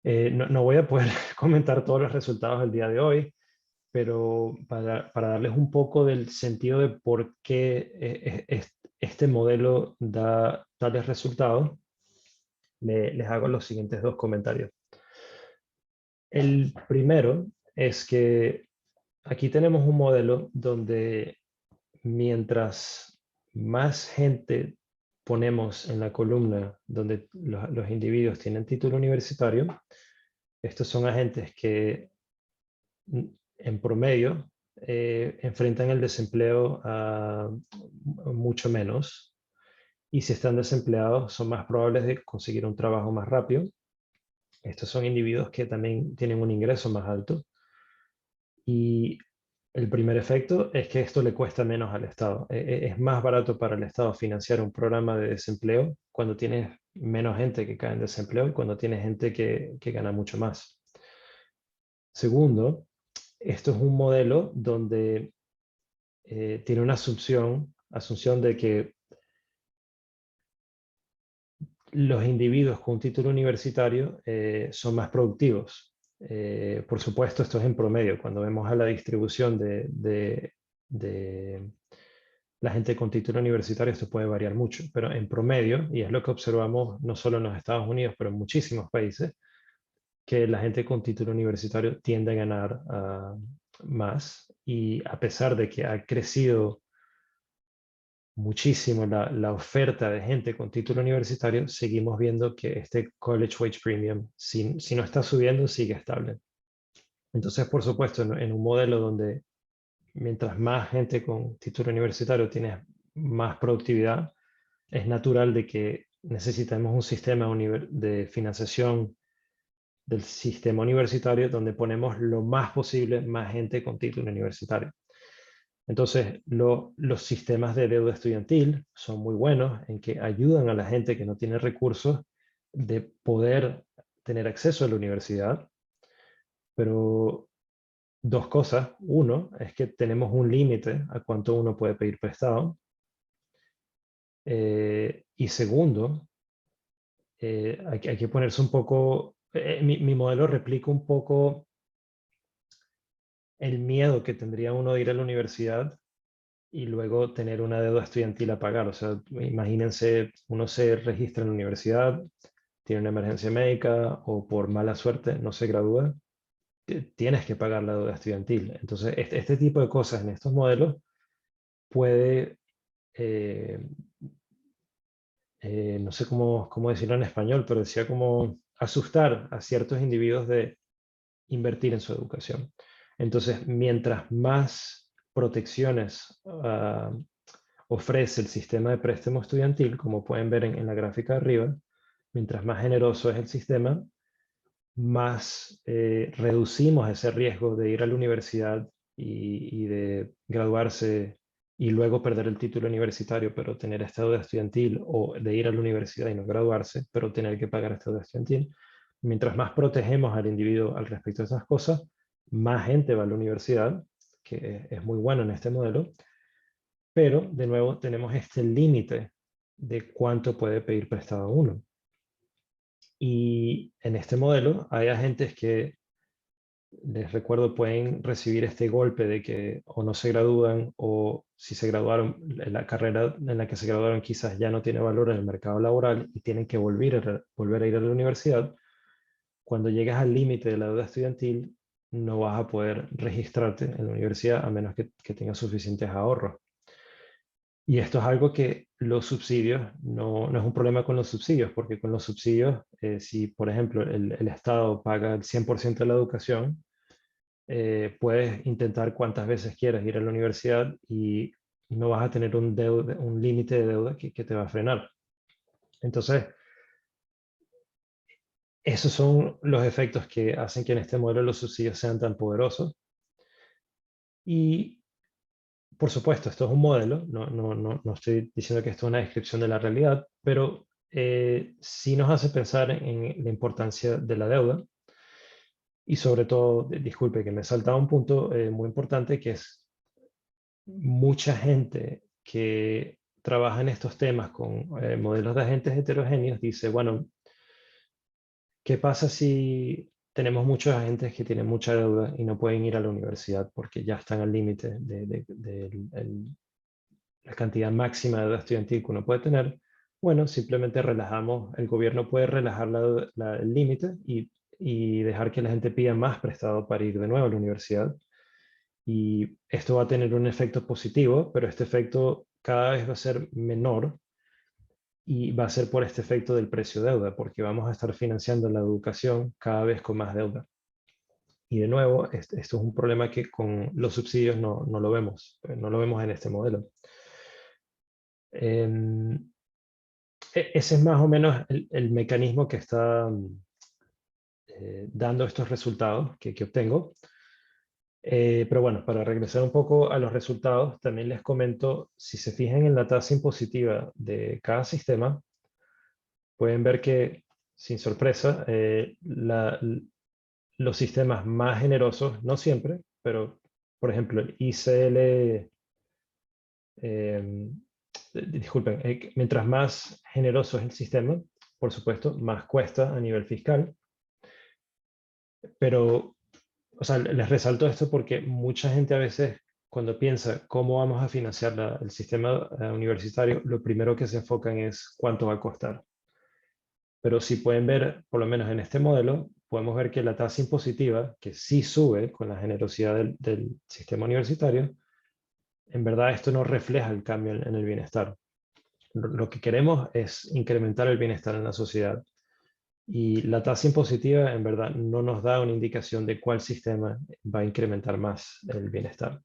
No voy a poder comentar todos los resultados del día de hoy, pero para darles un poco del sentido de por qué este modelo da tales resultados, les hago los siguientes dos comentarios. El primero es que aquí tenemos un modelo donde mientras más gente ponemos en la columna donde los individuos tienen título universitario, estos son agentes que en promedio enfrentan el desempleo a mucho menos, y si están desempleados son más probables de conseguir un trabajo más rápido. Estos son individuos que también tienen un ingreso más alto, y el primer efecto es que esto le cuesta menos al Estado. Es más barato para el Estado financiar un programa de desempleo cuando tienes menos gente que cae en desempleo y cuando tienes gente que gana mucho más. Segundo, esto es un modelo donde tiene una asunción de que los individuos con un título universitario son más productivos. Por supuesto, esto es en promedio. Cuando vemos a la distribución de la gente con título universitario, esto puede variar mucho, pero en promedio, y es lo que observamos no solo en los Estados Unidos, pero en muchísimos países, que la gente con título universitario tiende a ganar más, y a pesar de que ha crecido muchísimo la oferta de gente con título universitario, seguimos viendo que este College Wage Premium, si no está subiendo, sigue estable. Entonces, por supuesto, en un modelo donde mientras más gente con título universitario tiene más productividad, es natural de que necesitemos un sistema de financiación del sistema universitario donde ponemos lo más posible más gente con título universitario. Entonces, los sistemas de deuda estudiantil son muy buenos en que ayudan a la gente que no tiene recursos de poder tener acceso a la universidad, pero dos cosas. Uno, es que tenemos un límite a cuánto uno puede pedir prestado. Y segundo, hay que ponerse un poco, mi modelo replica un poco el miedo que tendría uno de ir a la universidad y luego tener una deuda estudiantil a pagar. O sea, imagínense, uno se registra en la universidad, tiene una emergencia médica o por mala suerte no se gradúa, tienes que pagar la deuda estudiantil. Entonces, este tipo de cosas en estos modelos puede, no sé cómo decirlo en español, pero decía como asustar a ciertos individuos de invertir en su educación. Entonces, mientras más protecciones ofrece el sistema de préstamo estudiantil, como pueden ver en la gráfica de arriba, mientras más generoso es el sistema, más reducimos ese riesgo de ir a la universidad y de graduarse y luego perder el título universitario, pero tener esta deuda estudiantil, o de ir a la universidad y no graduarse, pero tener que pagar esta deuda estudiantil. Mientras más protegemos al individuo al respecto de esas cosas, más gente va a la universidad, que es muy bueno en este modelo, pero de nuevo tenemos este límite de cuánto puede pedir prestado uno. Y en este modelo hay agentes que, les recuerdo, pueden recibir este golpe de que o no se gradúan, o si se graduaron, la carrera en la que se graduaron quizás ya no tiene valor en el mercado laboral y tienen que volver a ir a la universidad. Cuando llegas al límite de la deuda estudiantil, no vas a poder registrarte en la universidad a menos que tengas suficientes ahorros. Y esto es algo que los subsidios, no es un problema con los subsidios, porque con los subsidios, si por ejemplo el Estado paga el 100% de la educación, puedes intentar cuantas veces quieras ir a la universidad y no vas a tener un límite de deuda que te va a frenar. Entonces, esos son los efectos que hacen que en este modelo los subsidios sean tan poderosos. Y por supuesto, esto es un modelo, no estoy diciendo que esto es una descripción de la realidad, pero sí nos hace pensar en la importancia de la deuda. Y sobre todo, disculpe que me he saltado un punto muy importante, que es mucha gente que trabaja en estos temas con modelos de agentes heterogéneos, dice, bueno, ¿qué pasa si tenemos muchos agentes que tienen mucha deuda y no pueden ir a la universidad porque ya están al límite de la cantidad máxima de deuda estudiantil que uno puede tener? Bueno, simplemente relajamos, el gobierno puede relajar el límite y dejar que la gente pida más prestado para ir de nuevo a la universidad. Y esto va a tener un efecto positivo, pero este efecto cada vez va a ser menor, y va a ser por este efecto del precio deuda, porque vamos a estar financiando la educación cada vez con más deuda. Y de nuevo, esto es un problema que con los subsidios no lo vemos, no lo vemos en este modelo. Ese es más o menos el mecanismo que está dando estos resultados que obtengo. Pero bueno, para regresar un poco a los resultados, también les comento, si se fijan en la tasa impositiva de cada sistema, pueden ver que, sin sorpresa, los sistemas más generosos, no siempre, pero por ejemplo, el ICL, disculpen, mientras más generoso es el sistema, por supuesto, más cuesta a nivel fiscal. Pero, o sea, les resalto esto porque mucha gente a veces, cuando piensa cómo vamos a financiar el sistema universitario, lo primero que se enfocan es cuánto va a costar. Pero si pueden ver, por lo menos en este modelo, podemos ver que la tasa impositiva, que sí sube con la generosidad del sistema universitario, en verdad esto no refleja el cambio en el bienestar. Lo que queremos es incrementar el bienestar en la sociedad. Y la tasa impositiva en verdad no nos da una indicación de cuál sistema va a incrementar más el bienestar.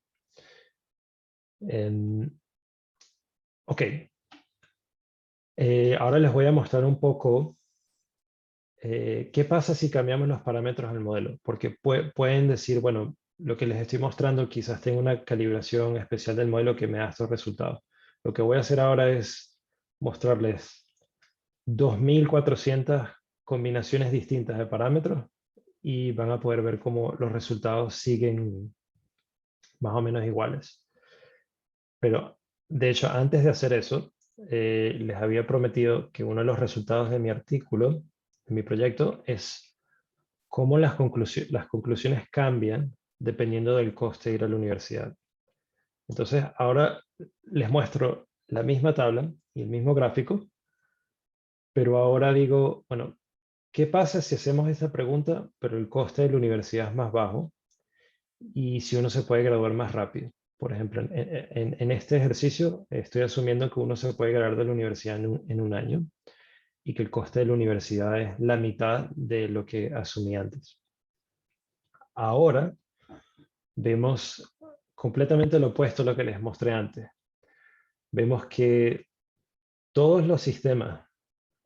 Ok. Ahora les voy a mostrar un poco qué pasa si cambiamos los parámetros del modelo. Porque pueden decir, bueno, lo que les estoy mostrando quizás tenga una calibración especial del modelo que me da estos resultados. Lo que voy a hacer ahora es mostrarles 2.400 combinaciones distintas de parámetros y van a poder ver cómo los resultados siguen más o menos iguales. Pero, de hecho, antes de hacer eso, les había prometido que uno de los resultados de mi artículo, de mi proyecto, es cómo las conclusiones cambian dependiendo del coste de ir a la universidad. Entonces, ahora les muestro la misma tabla y el mismo gráfico, pero ahora digo, bueno, ¿qué pasa si hacemos esta pregunta, pero el coste de la universidad es más bajo y si uno se puede graduar más rápido? Por ejemplo, en este ejercicio estoy asumiendo que uno se puede graduar de la universidad en un año y que el coste de la universidad es la mitad de lo que asumí antes. Ahora vemos completamente lo opuesto a lo que les mostré antes. Vemos que todos los sistemas,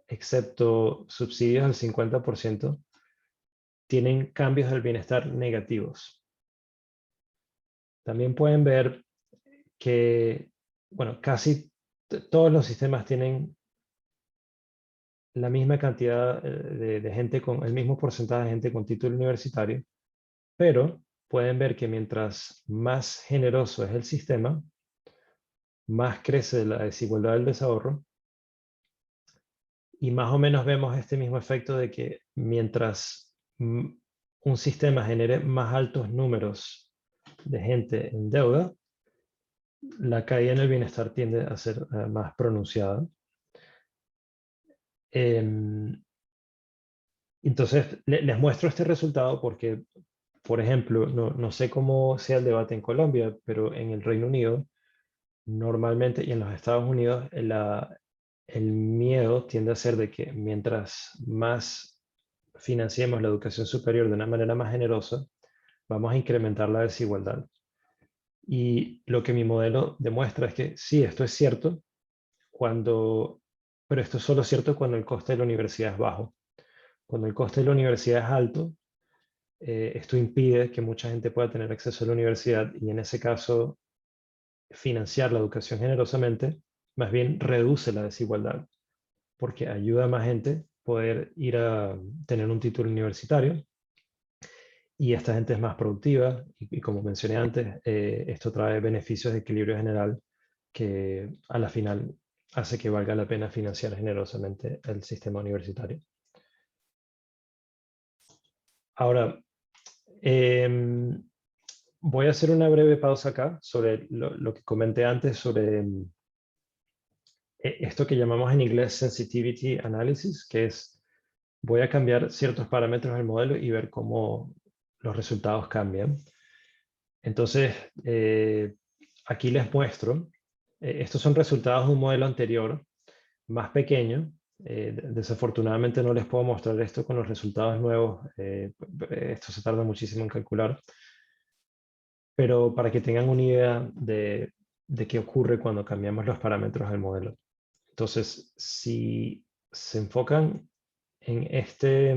excepto subsidios al 50%, tienen cambios del bienestar negativos. También pueden ver que, bueno, casi todos los sistemas tienen la misma cantidad de gente con el mismo porcentaje de gente con título universitario, pero pueden ver que mientras más generoso es el sistema, más crece la desigualdad del desahorro y más o menos vemos este mismo efecto de que mientras un sistema genere más altos números de gente en deuda, la caída en el bienestar tiende a ser más pronunciada. Entonces, les muestro este resultado porque, por ejemplo, no sé cómo sea el debate en Colombia, pero en el Reino Unido, normalmente, y en los Estados Unidos, el miedo tiende a ser de que mientras más financiemos la educación superior de una manera más generosa, vamos a incrementar la desigualdad. Y lo que mi modelo demuestra es que sí, esto es cierto, pero esto es solo cierto cuando el coste de la universidad es bajo. Cuando el coste de la universidad es alto, esto impide que mucha gente pueda tener acceso a la universidad y en ese caso financiar la educación generosamente más bien reduce la desigualdad porque ayuda a más gente poder ir a tener un título universitario y esta gente es más productiva y como mencioné antes, esto trae beneficios de equilibrio general que a la final hace que valga la pena financiar generosamente el sistema universitario. Ahora, voy a hacer una breve pausa acá sobre lo que comenté antes sobre esto que llamamos en inglés sensitivity analysis, que es voy a cambiar ciertos parámetros del modelo y ver cómo los resultados cambian. Entonces, aquí les muestro, estos son resultados de un modelo anterior, más pequeño. Desafortunadamente no les puedo mostrar esto con los resultados nuevos, esto se tarda muchísimo en calcular, pero para que tengan una idea de qué ocurre cuando cambiamos los parámetros del modelo. Entonces, si se enfocan en este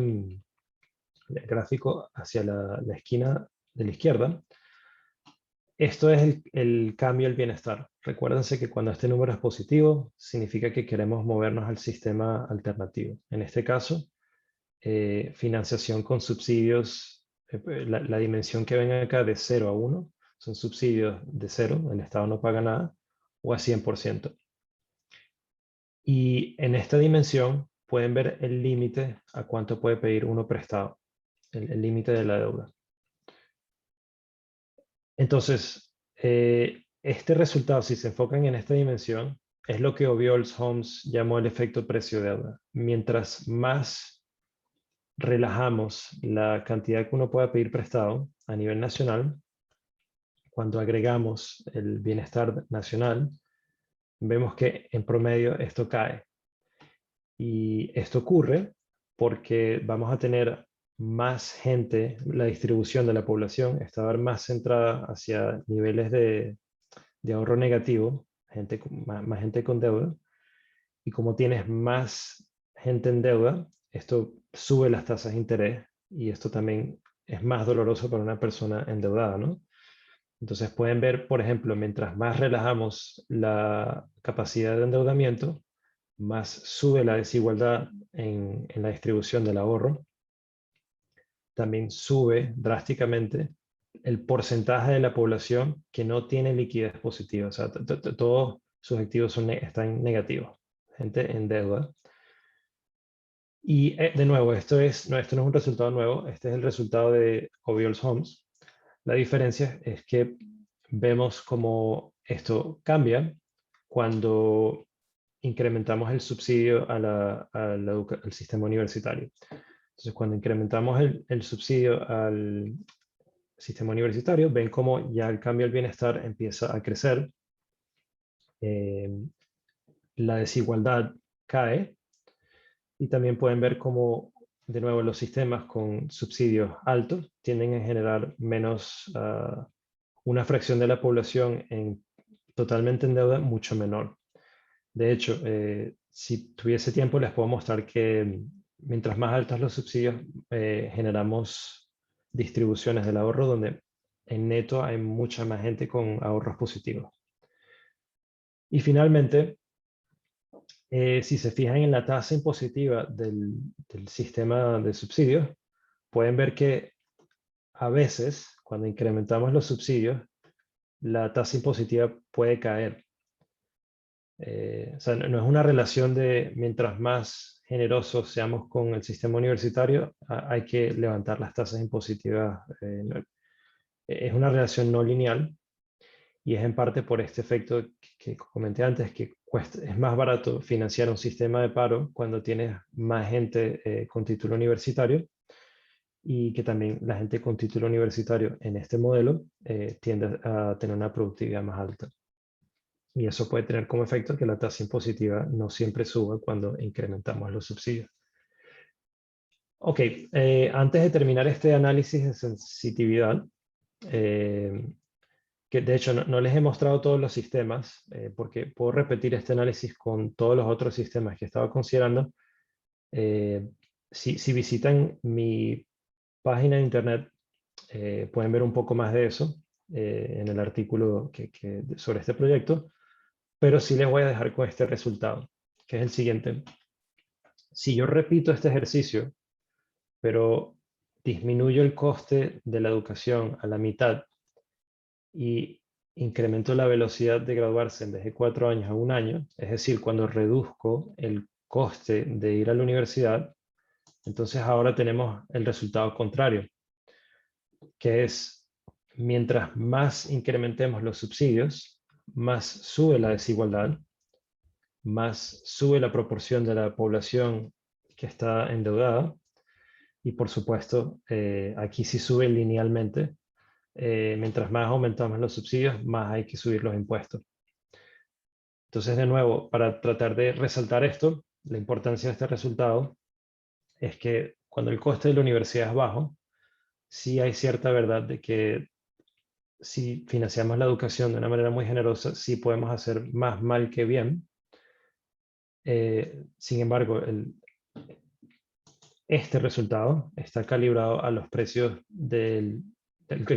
gráfico hacia la esquina de la izquierda, esto es el cambio del bienestar. Recuérdense que cuando este número es positivo, significa que queremos movernos al sistema alternativo. En este caso, financiación con subsidios la dimensión que ven acá de 0 a 1 son subsidios de 0, el Estado no paga nada, o a 100%. Y en esta dimensión pueden ver el límite a cuánto puede pedir uno prestado, el límite de la deuda. Entonces, este resultado, si se enfocan en esta dimensión, es lo que Obiols Holmes llamó el efecto precio-deuda. Mientras más relajamos la cantidad que uno pueda pedir prestado a nivel nacional, cuando agregamos el bienestar nacional, vemos que en promedio esto cae. Y esto ocurre porque vamos a tener más gente, la distribución de la población está a ver más centrada hacia niveles de ahorro negativo, más gente con deuda. Y como tienes más gente en deuda, esto sube las tasas de interés y esto también es más doloroso para una persona endeudada, ¿no? Entonces pueden ver, por ejemplo, mientras más relajamos la capacidad de endeudamiento, más sube la desigualdad en la distribución del ahorro. También sube drásticamente el porcentaje de la población que no tiene liquidez positiva. O sea, todos sus activos están negativos. Gente en deuda. Y de nuevo, esto no es un resultado nuevo, este es el resultado de Obiols Holmes. La diferencia es que vemos cómo esto cambia cuando incrementamos el subsidio al sistema universitario. Entonces, cuando incrementamos el subsidio al sistema universitario, ven cómo ya el cambio al bienestar empieza a crecer. La desigualdad cae y también pueden ver cómo, de nuevo, los sistemas con subsidios altos tienden a generar menos, una fracción de la población totalmente en deuda mucho menor. De hecho, si tuviese tiempo, les puedo mostrar que mientras más altos los subsidios, generamos distribuciones del ahorro donde en neto hay mucha más gente con ahorros positivos. Y finalmente, si se fijan en la tasa impositiva del sistema de subsidios, pueden ver que a veces, cuando incrementamos los subsidios, la tasa impositiva puede caer. O sea, no es una relación de mientras más generosos seamos con el sistema universitario, hay que levantar las tasas impositivas. Es una relación no lineal y es en parte por este efecto que comenté antes, que es más barato financiar un sistema de paro cuando tienes más gente con título universitario y que también la gente con título universitario en este modelo tiende a tener una productividad más alta. Y eso puede tener como efecto que la tasa impositiva no siempre suba cuando incrementamos los subsidios. Ok, antes de terminar este análisis de sensitividad, que de hecho no les he mostrado todos los sistemas, porque puedo repetir este análisis con todos los otros sistemas que estaba considerando. Si visitan mi página de internet, pueden ver un poco más de eso en el artículo sobre este proyecto. Pero sí les voy a dejar con este resultado, que es el siguiente. Si yo repito este ejercicio, pero disminuyo el coste de la educación a la mitad y incremento la velocidad de graduarse en vez de 4 años a 1 año, es decir, cuando reduzco el coste de ir a la universidad, entonces ahora tenemos el resultado contrario, que es mientras más incrementemos los subsidios, más sube la desigualdad, más sube la proporción de la población que está endeudada y por supuesto aquí sí sube linealmente. Mientras más aumentamos los subsidios, más hay que subir los impuestos. Entonces, de nuevo, para tratar de resaltar esto, la importancia de este resultado es que cuando el coste de la universidad es bajo, sí hay cierta verdad de que si financiamos la educación de una manera muy generosa, sí podemos hacer más mal que bien. Sin embargo, este resultado está calibrado a los precios del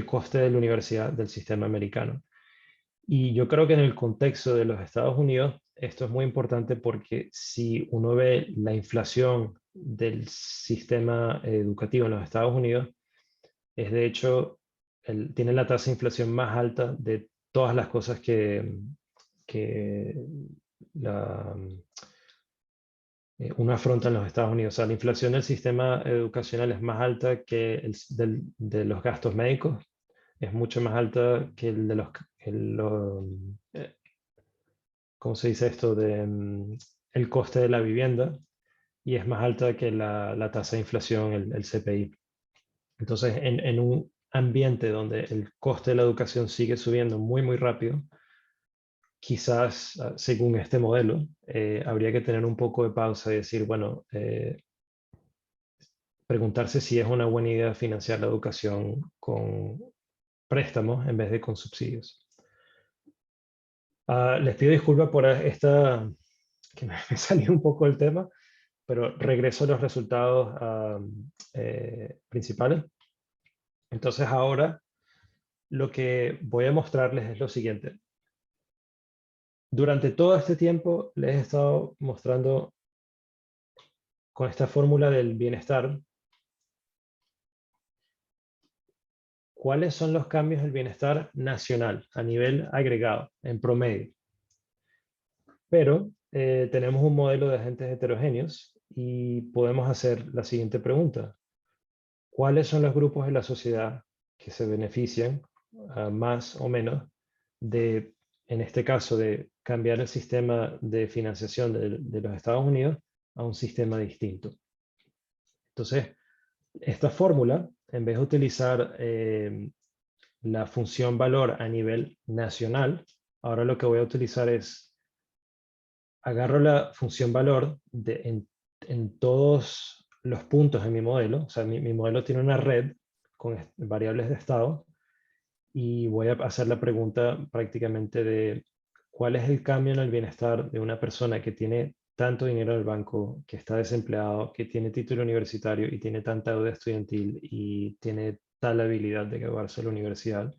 coste de la universidad del sistema americano. Y yo creo que en el contexto de los Estados Unidos, esto es muy importante porque si uno ve la inflación del sistema educativo en los Estados Unidos, Es de hecho, tiene la tasa de inflación más alta de todas las cosas que uno afronta en los Estados Unidos. O sea, la inflación del sistema educacional es más alta que de los gastos médicos, es mucho más alta que el de ¿cómo se dice esto? El coste de la vivienda, y es más alta que la tasa de inflación, el CPI. Entonces, en un ambiente donde el coste de la educación sigue subiendo muy, muy rápido, quizás, según este modelo, habría que tener un poco de pausa y decir, bueno, preguntarse si es una buena idea financiar la educación con préstamos en vez de con subsidios. Les pido disculpas por esta, que me salió un poco el tema, pero regreso a los resultados principales. Entonces ahora lo que voy a mostrarles es lo siguiente. Durante todo este tiempo les he estado mostrando con esta fórmula del bienestar cuáles son los cambios del bienestar nacional a nivel agregado, en promedio. Pero tenemos un modelo de agentes heterogéneos y podemos hacer la siguiente pregunta. ¿Cuáles son los grupos de la sociedad que se benefician más o menos de, en este caso, de cambiar el sistema de financiación de los Estados Unidos a un sistema distinto? Entonces, esta fórmula, en vez de utilizar la función valor a nivel nacional, ahora lo que voy a utilizar es, agarro la función valor en todos los puntos en mi modelo. O sea, mi modelo tiene una red con variables de estado, y voy a hacer la pregunta prácticamente de cuál es el cambio en el bienestar de una persona que tiene tanto dinero en el banco, que está desempleado, que tiene título universitario y tiene tanta deuda estudiantil y tiene tal habilidad de graduarse a la universidad.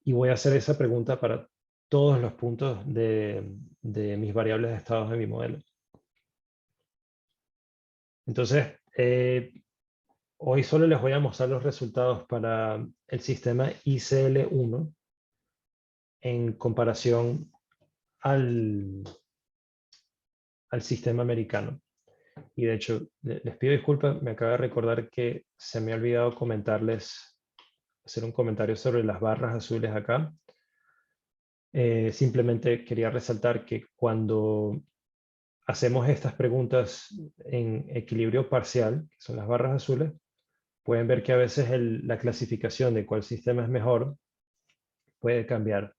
Y voy a hacer esa pregunta para todos los puntos de mis variables de estados de mi modelo. Entonces, hoy solo les voy a mostrar los resultados para el sistema ICL1 en comparación al sistema americano. Y de hecho, les pido disculpas, me acabo de recordar que se me ha olvidado comentarles, hacer un comentario sobre las barras azules acá. Simplemente quería resaltar que cuando hacemos estas preguntas en equilibrio parcial, que son las barras azules, pueden ver que a veces la clasificación de cuál sistema es mejor puede cambiar.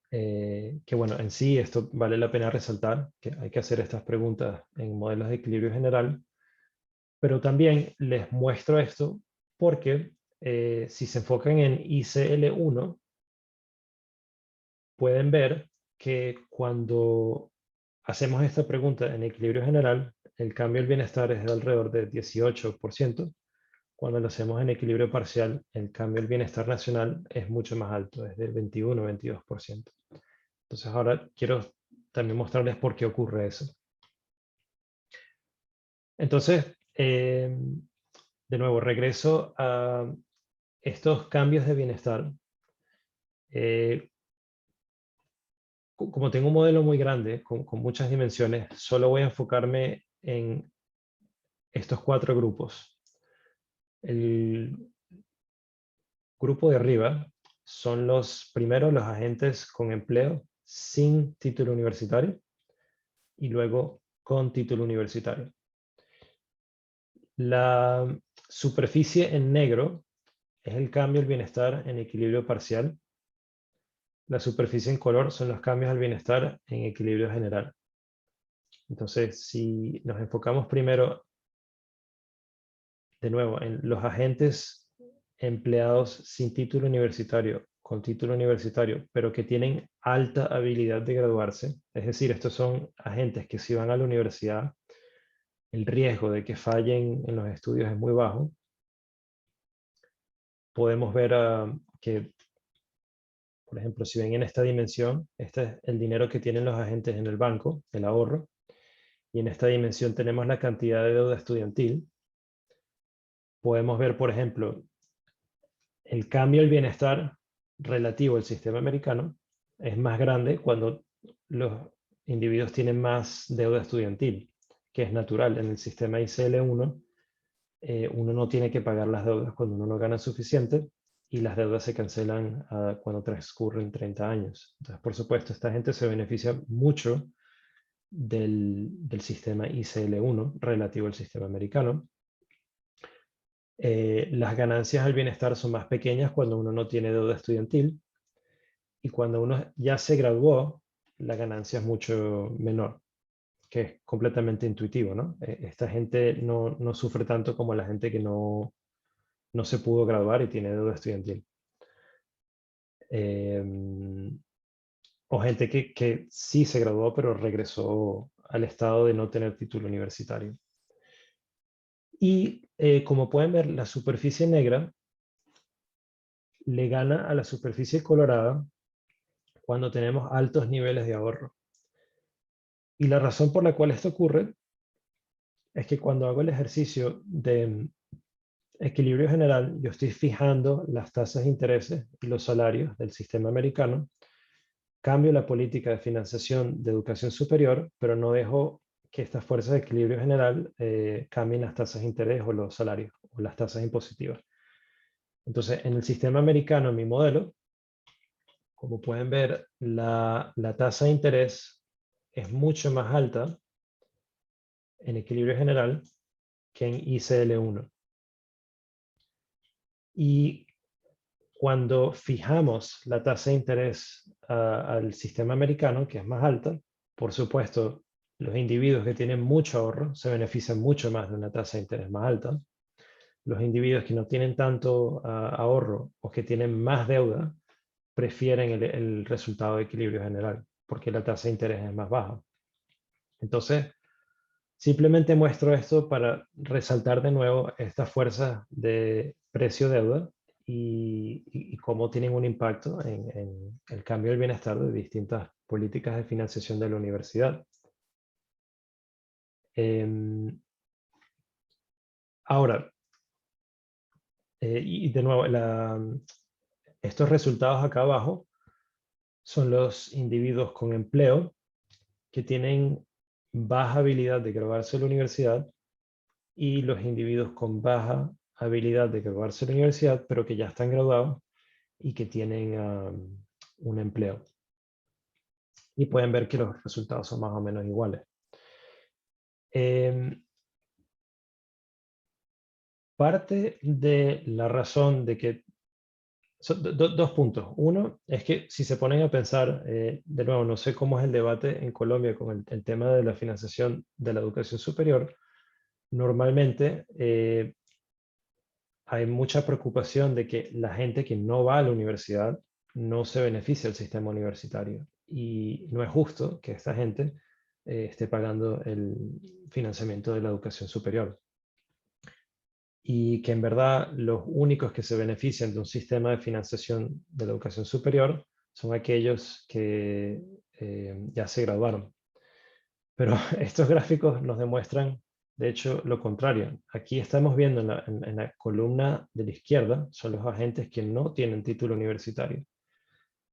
Que bueno, en sí esto vale la pena resaltar, que hay que hacer estas preguntas en modelos de equilibrio general, pero también les muestro esto porque si se enfocan en ICL1, pueden ver que cuando hacemos esta pregunta en equilibrio general, el cambio del bienestar es de alrededor de 18%. Cuando lo hacemos en equilibrio parcial, el cambio del bienestar nacional es mucho más alto, es del 21-22%. Entonces ahora quiero también mostrarles por qué ocurre eso. Entonces, de nuevo, regreso a estos cambios de bienestar. Como tengo un modelo muy grande, con muchas dimensiones, solo voy a enfocarme en estos 4 grupos. El grupo de arriba son los agentes con empleo sin título universitario y luego con título universitario. La superficie en negro es el cambio del bienestar en equilibrio parcial. La superficie en color son los cambios al bienestar en equilibrio general. Entonces, si nos enfocamos primero, de nuevo, en los agentes empleados sin título universitario, con título universitario, pero que tienen alta habilidad de graduarse, es decir, estos son agentes que si van a la universidad, el riesgo de que fallen en los estudios es muy bajo. Podemos ver que, por ejemplo, si ven en esta dimensión, este es el dinero que tienen los agentes en el banco, el ahorro, y en esta dimensión tenemos la cantidad de deuda estudiantil. Podemos ver, por ejemplo, el cambio al bienestar relativo al sistema americano es más grande cuando los individuos tienen más deuda estudiantil, que es natural. En el sistema ICL1, uno no tiene que pagar las deudas cuando uno no gana suficiente y las deudas se cancelan cuando transcurren 30 años. Entonces, por supuesto, esta gente se beneficia mucho del sistema ICL1 relativo al sistema americano. Las ganancias al bienestar son más pequeñas cuando uno no tiene deuda estudiantil, y cuando uno ya se graduó, la ganancia es mucho menor, que es completamente intuitivo, ¿no? Esta gente no sufre tanto como la gente que no se pudo graduar y tiene deuda estudiantil. O gente que sí se graduó, pero regresó al estado de no tener título universitario. Y como pueden ver, la superficie negra le gana a la superficie colorada cuando tenemos altos niveles de ahorro. Y la razón por la cual esto ocurre es que cuando hago el ejercicio de equilibrio general, yo estoy fijando las tasas de interés y los salarios del sistema americano, cambio la política de financiación de educación superior, pero no dejo que estas fuerzas de equilibrio general cambien las tasas de interés o los salarios o las tasas impositivas. Entonces, en el sistema americano, en mi modelo, como pueden ver, la tasa de interés es mucho más alta en equilibrio general que en ICL1. Y cuando fijamos la tasa de interés al sistema americano, que es más alta, por supuesto, los individuos que tienen mucho ahorro se benefician mucho más de una tasa de interés más alta. Los individuos que no tienen tanto ahorro o que tienen más deuda prefieren el resultado de equilibrio general, porque la tasa de interés es más baja. Entonces, simplemente muestro esto para resaltar de nuevo estas fuerzas de precio-deuda y cómo tienen un impacto en el cambio del bienestar de distintas políticas de financiación de la universidad. Ahora, y de nuevo, estos resultados acá abajo son los individuos con empleo que tienen baja habilidad de graduarse de la universidad y los individuos con baja habilidad de graduarse de la universidad, pero que ya están graduados y que tienen un empleo. Y pueden ver que los resultados son más o menos iguales. Parte de la razón de que... Son dos puntos. Uno es que si se ponen a pensar, de nuevo, no sé cómo es el debate en Colombia con el tema de la financiación de la educación superior. Normalmente hay mucha preocupación de que la gente que no va a la universidad no se beneficia del sistema universitario. Y no es justo que esta gente esté pagando el financiamiento de la educación superior. Y que en verdad los únicos que se benefician de un sistema de financiación de la educación superior son aquellos que ya se graduaron. Pero estos gráficos nos demuestran, de hecho, lo contrario. Aquí estamos viendo en la columna de la izquierda, son los agentes que no tienen título universitario.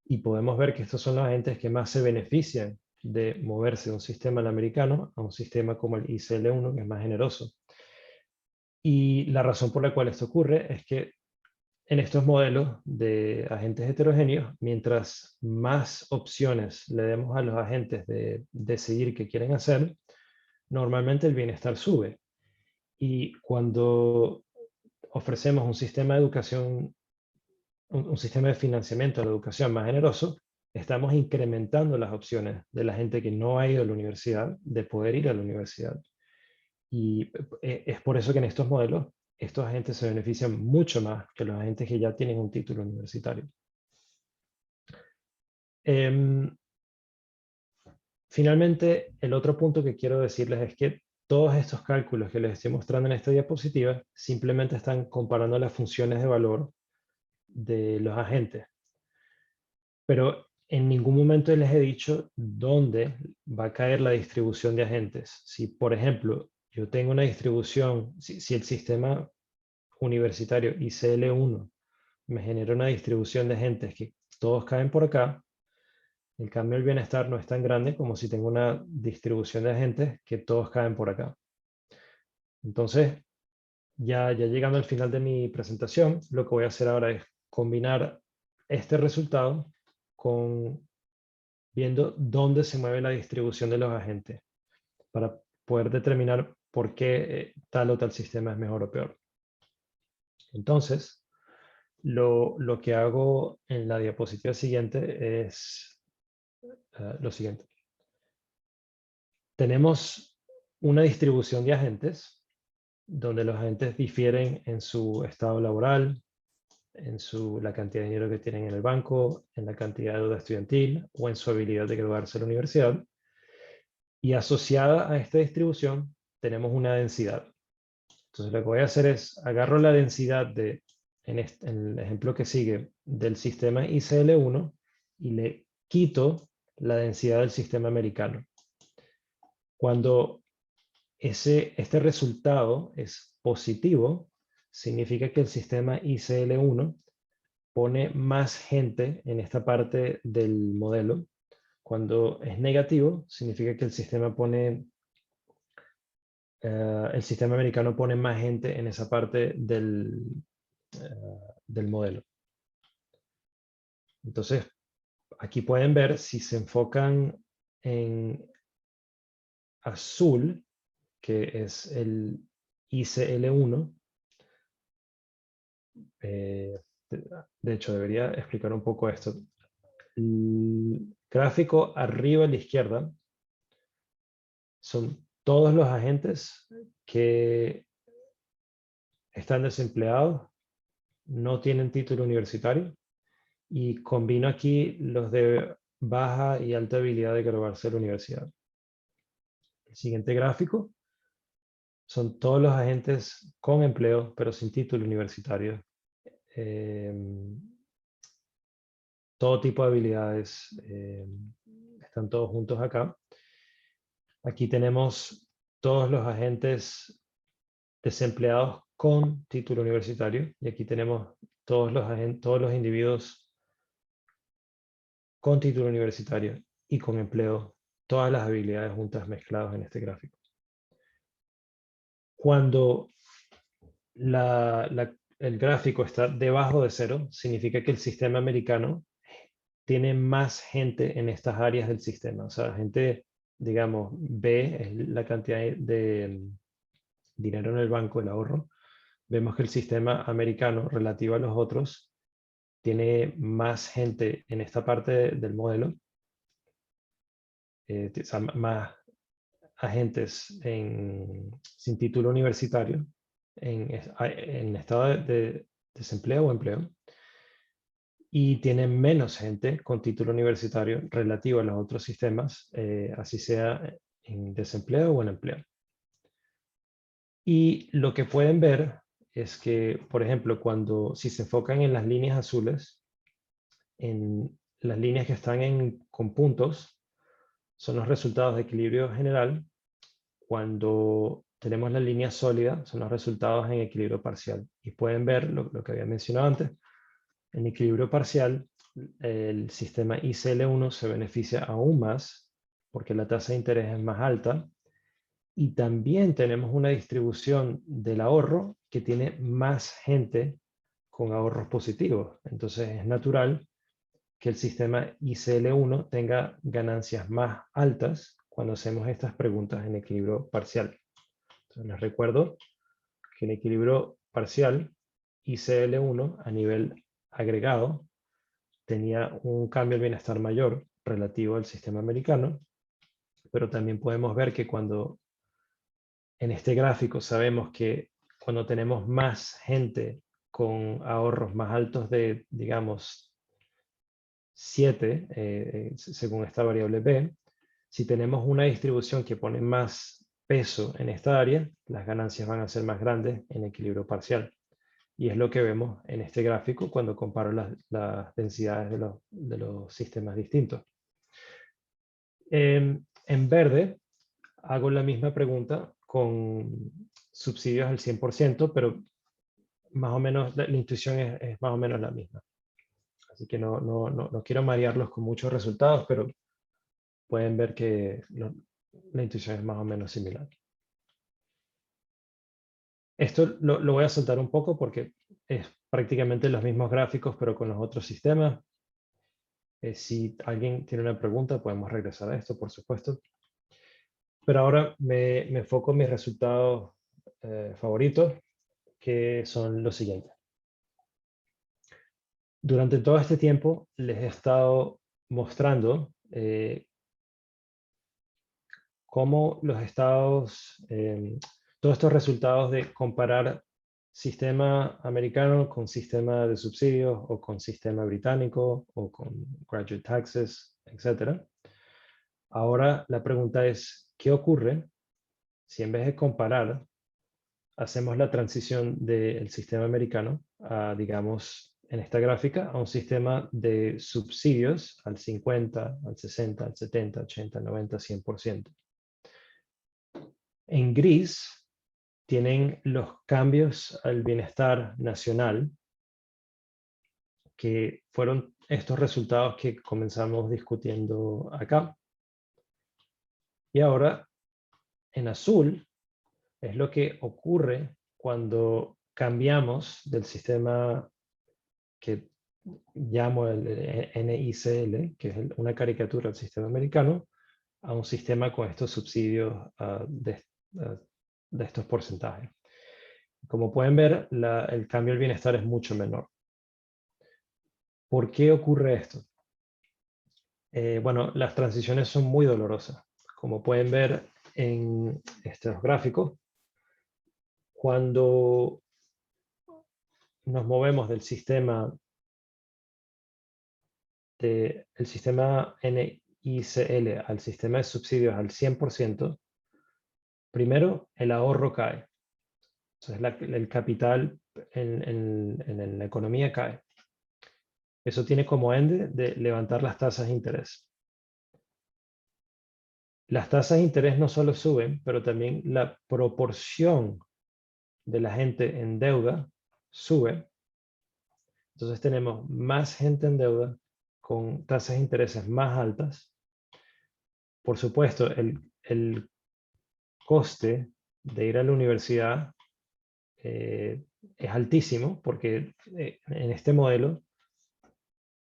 Y podemos ver que estos son los agentes que más se benefician de moverse de un sistema americano a un sistema como el ICL1, que es más generoso. Y la razón por la cual esto ocurre es que en estos modelos de agentes heterogéneos, mientras más opciones le demos a los agentes de decidir qué quieren hacer, normalmente el bienestar sube. Y cuando ofrecemos un sistema de educación, un sistema de financiamiento de la educación más generoso, estamos incrementando las opciones de la gente que no ha ido a la universidad de poder ir a la universidad. Y es por eso que en estos modelos, estos agentes se benefician mucho más que los agentes que ya tienen un título universitario. Finalmente, el otro punto que quiero decirles es que todos estos cálculos que les estoy mostrando en esta diapositiva simplemente están comparando las funciones de valor de los agentes. Pero en ningún momento les he dicho dónde va a caer la distribución de agentes. Si, por ejemplo, yo tengo una distribución, si el sistema universitario ICL1 me genera una distribución de gentes que todos caen por acá. El cambio del bienestar no es tan grande como si tengo una distribución de agentes que todos caen por acá. Entonces, ya llegando al final de mi presentación, lo que voy a hacer ahora es combinar este resultado con viendo dónde se mueve la distribución de los agentes para poder determinar por qué tal o tal sistema es mejor o peor. Entonces, lo que hago en la diapositiva siguiente es lo siguiente. Tenemos una distribución de agentes donde los agentes difieren en su estado laboral, en la cantidad de dinero que tienen en el banco, en la cantidad de deuda estudiantil o en su habilidad de graduarse de la universidad. Y asociada a esta distribución tenemos una densidad. Entonces lo que voy a hacer es agarro la densidad en el ejemplo que sigue del sistema ICL1 y le quito la densidad del sistema americano. Cuando este resultado es positivo, significa que el sistema ICL1 pone más gente en esta parte del modelo. Cuando es negativo, significa que el sistema americano pone más gente en esa parte del modelo. Entonces, aquí pueden ver si se enfocan en azul, que es el ICL1. De hecho, debería explicar un poco esto. El gráfico arriba a la izquierda son todos los agentes que están desempleados, no tienen título universitario, y combino aquí los de baja y alta habilidad de graduarse de la universidad. El siguiente gráfico son todos los agentes con empleo, pero sin título universitario. Todo tipo de habilidades están todos juntos acá. Aquí tenemos todos los agentes desempleados con título universitario y aquí tenemos todos los individuos con título universitario y con empleo, todas las habilidades juntas mezcladas en este gráfico. Cuando el gráfico está debajo de 0, significa que el sistema americano tiene más gente en estas áreas del sistema. O sea, gente, digamos, B es la cantidad de dinero en el banco, el ahorro. Vemos que el sistema americano, relativo a los otros, tiene más gente en esta parte del modelo, o sea, más agentes sin título universitario en estado de desempleo o empleo, y tiene menos gente con título universitario relativo a los otros sistemas, así sea en desempleo o en empleo. Y lo que pueden ver es que, por ejemplo, si se enfocan en las líneas azules, en las líneas que están con puntos, son los resultados de equilibrio general. Cuando tenemos la línea sólida, son los resultados en equilibrio parcial. Y pueden ver lo que había mencionado antes. En equilibrio parcial, el sistema ICL1 se beneficia aún más porque la tasa de interés es más alta. Y también tenemos una distribución del ahorro que tiene más gente con ahorros positivos. Entonces es natural que el sistema ICL1 tenga ganancias más altas cuando hacemos estas preguntas en equilibrio parcial. Entonces les recuerdo que en equilibrio parcial, ICL1 a nivel agregado tenía un cambio del bienestar mayor relativo al sistema americano, pero también podemos ver que cuando en este gráfico sabemos que cuando tenemos más gente con ahorros más altos de, digamos, 7, según esta variable B, si tenemos una distribución que pone más peso en esta área, las ganancias van a ser más grandes en equilibrio parcial. Y es lo que vemos en este gráfico cuando comparo las densidades de los sistemas distintos. En verde, hago la misma pregunta con subsidios al 100%, pero más o menos la intuición es más o menos la misma. Así que no quiero marearlos con muchos resultados, pero pueden ver que la intuición es más o menos similar. Esto lo voy a saltar un poco porque es prácticamente los mismos gráficos, pero con los otros sistemas. Si alguien tiene una pregunta, podemos regresar a esto, por supuesto. Pero ahora me enfoco en mis resultados favoritos, que son los siguientes. Durante todo este tiempo les he estado mostrando cómo los estados, todos estos resultados de comparar sistema americano con sistema de subsidios o con sistema británico o con graduate taxes, etc. Ahora la pregunta es, ¿qué ocurre si en vez de comparar hacemos la transición del sistema americano a, digamos, en esta gráfica, a un sistema de subsidios al 50, al 60, al 70, 80, 90, 100%? En gris tienen los cambios al bienestar nacional, que fueron estos resultados que comenzamos discutiendo acá. Y ahora, en azul, es lo que ocurre cuando cambiamos del sistema que llamo el NICL, que es una caricatura del sistema americano, a un sistema con estos subsidios de estos porcentajes. Como pueden ver, el cambio del bienestar es mucho menor. ¿Por qué ocurre esto? Bueno, las transiciones son muy dolorosas. Como pueden ver en estos gráficos, cuando nos movemos del sistema NICL al sistema de subsidios al 100%, primero el ahorro cae. Entonces el capital en la economía cae. Eso tiene como ende de levantar las tasas de interés. Las tasas de interés no solo suben, pero también la proporción de la gente en deuda sube. Entonces tenemos más gente en deuda con tasas de intereses más altas. Por supuesto, el coste de ir a la universidad es altísimo porque en este modelo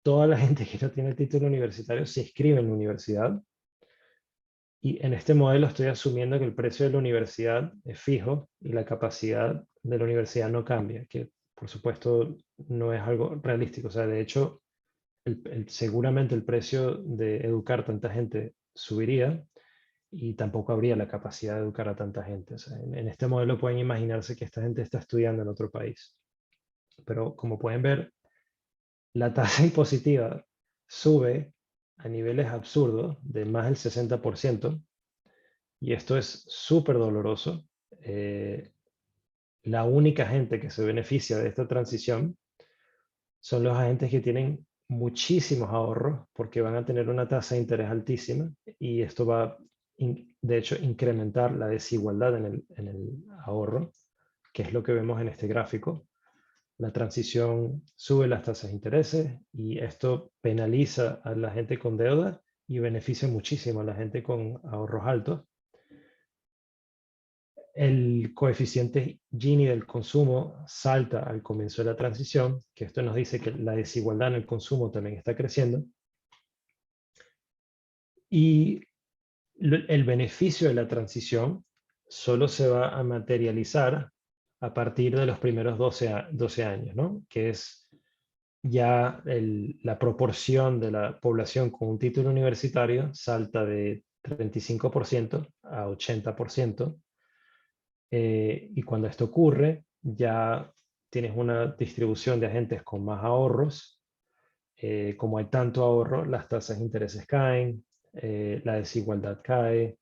toda la gente que no tiene título universitario se inscribe en la universidad. Y en este modelo estoy asumiendo que el precio de la universidad es fijo y la capacidad de la universidad no cambia, que por supuesto no es algo realístico. O sea, de hecho, seguramente el precio de educar tanta gente subiría y tampoco habría la capacidad de educar a tanta gente. O sea, en este modelo pueden imaginarse que esta gente está estudiando en otro país. Pero como pueden ver, la tasa impositiva sube a niveles absurdos de más del 60%. Y esto es súper doloroso. La única gente que se beneficia de esta transición son los agentes que tienen muchísimos ahorros porque van a tener una tasa de interés altísima y esto va, de hecho, incrementar la desigualdad en el ahorro, que es lo que vemos en este gráfico. La transición sube las tasas de intereses y esto penaliza a la gente con deuda y beneficia muchísimo a la gente con ahorros altos. El coeficiente Gini del consumo salta al comienzo de la transición, que esto nos dice que la desigualdad en el consumo también está creciendo. Y el beneficio de la transición solo se va a materializar a partir de los primeros 12 años, ¿no? Que es ya la proporción de la población con un título universitario salta de 35% a 80%. Y cuando esto ocurre, ya tienes una distribución de agentes con más ahorros. Como hay tanto ahorro, las tasas de intereses caen, la desigualdad cae,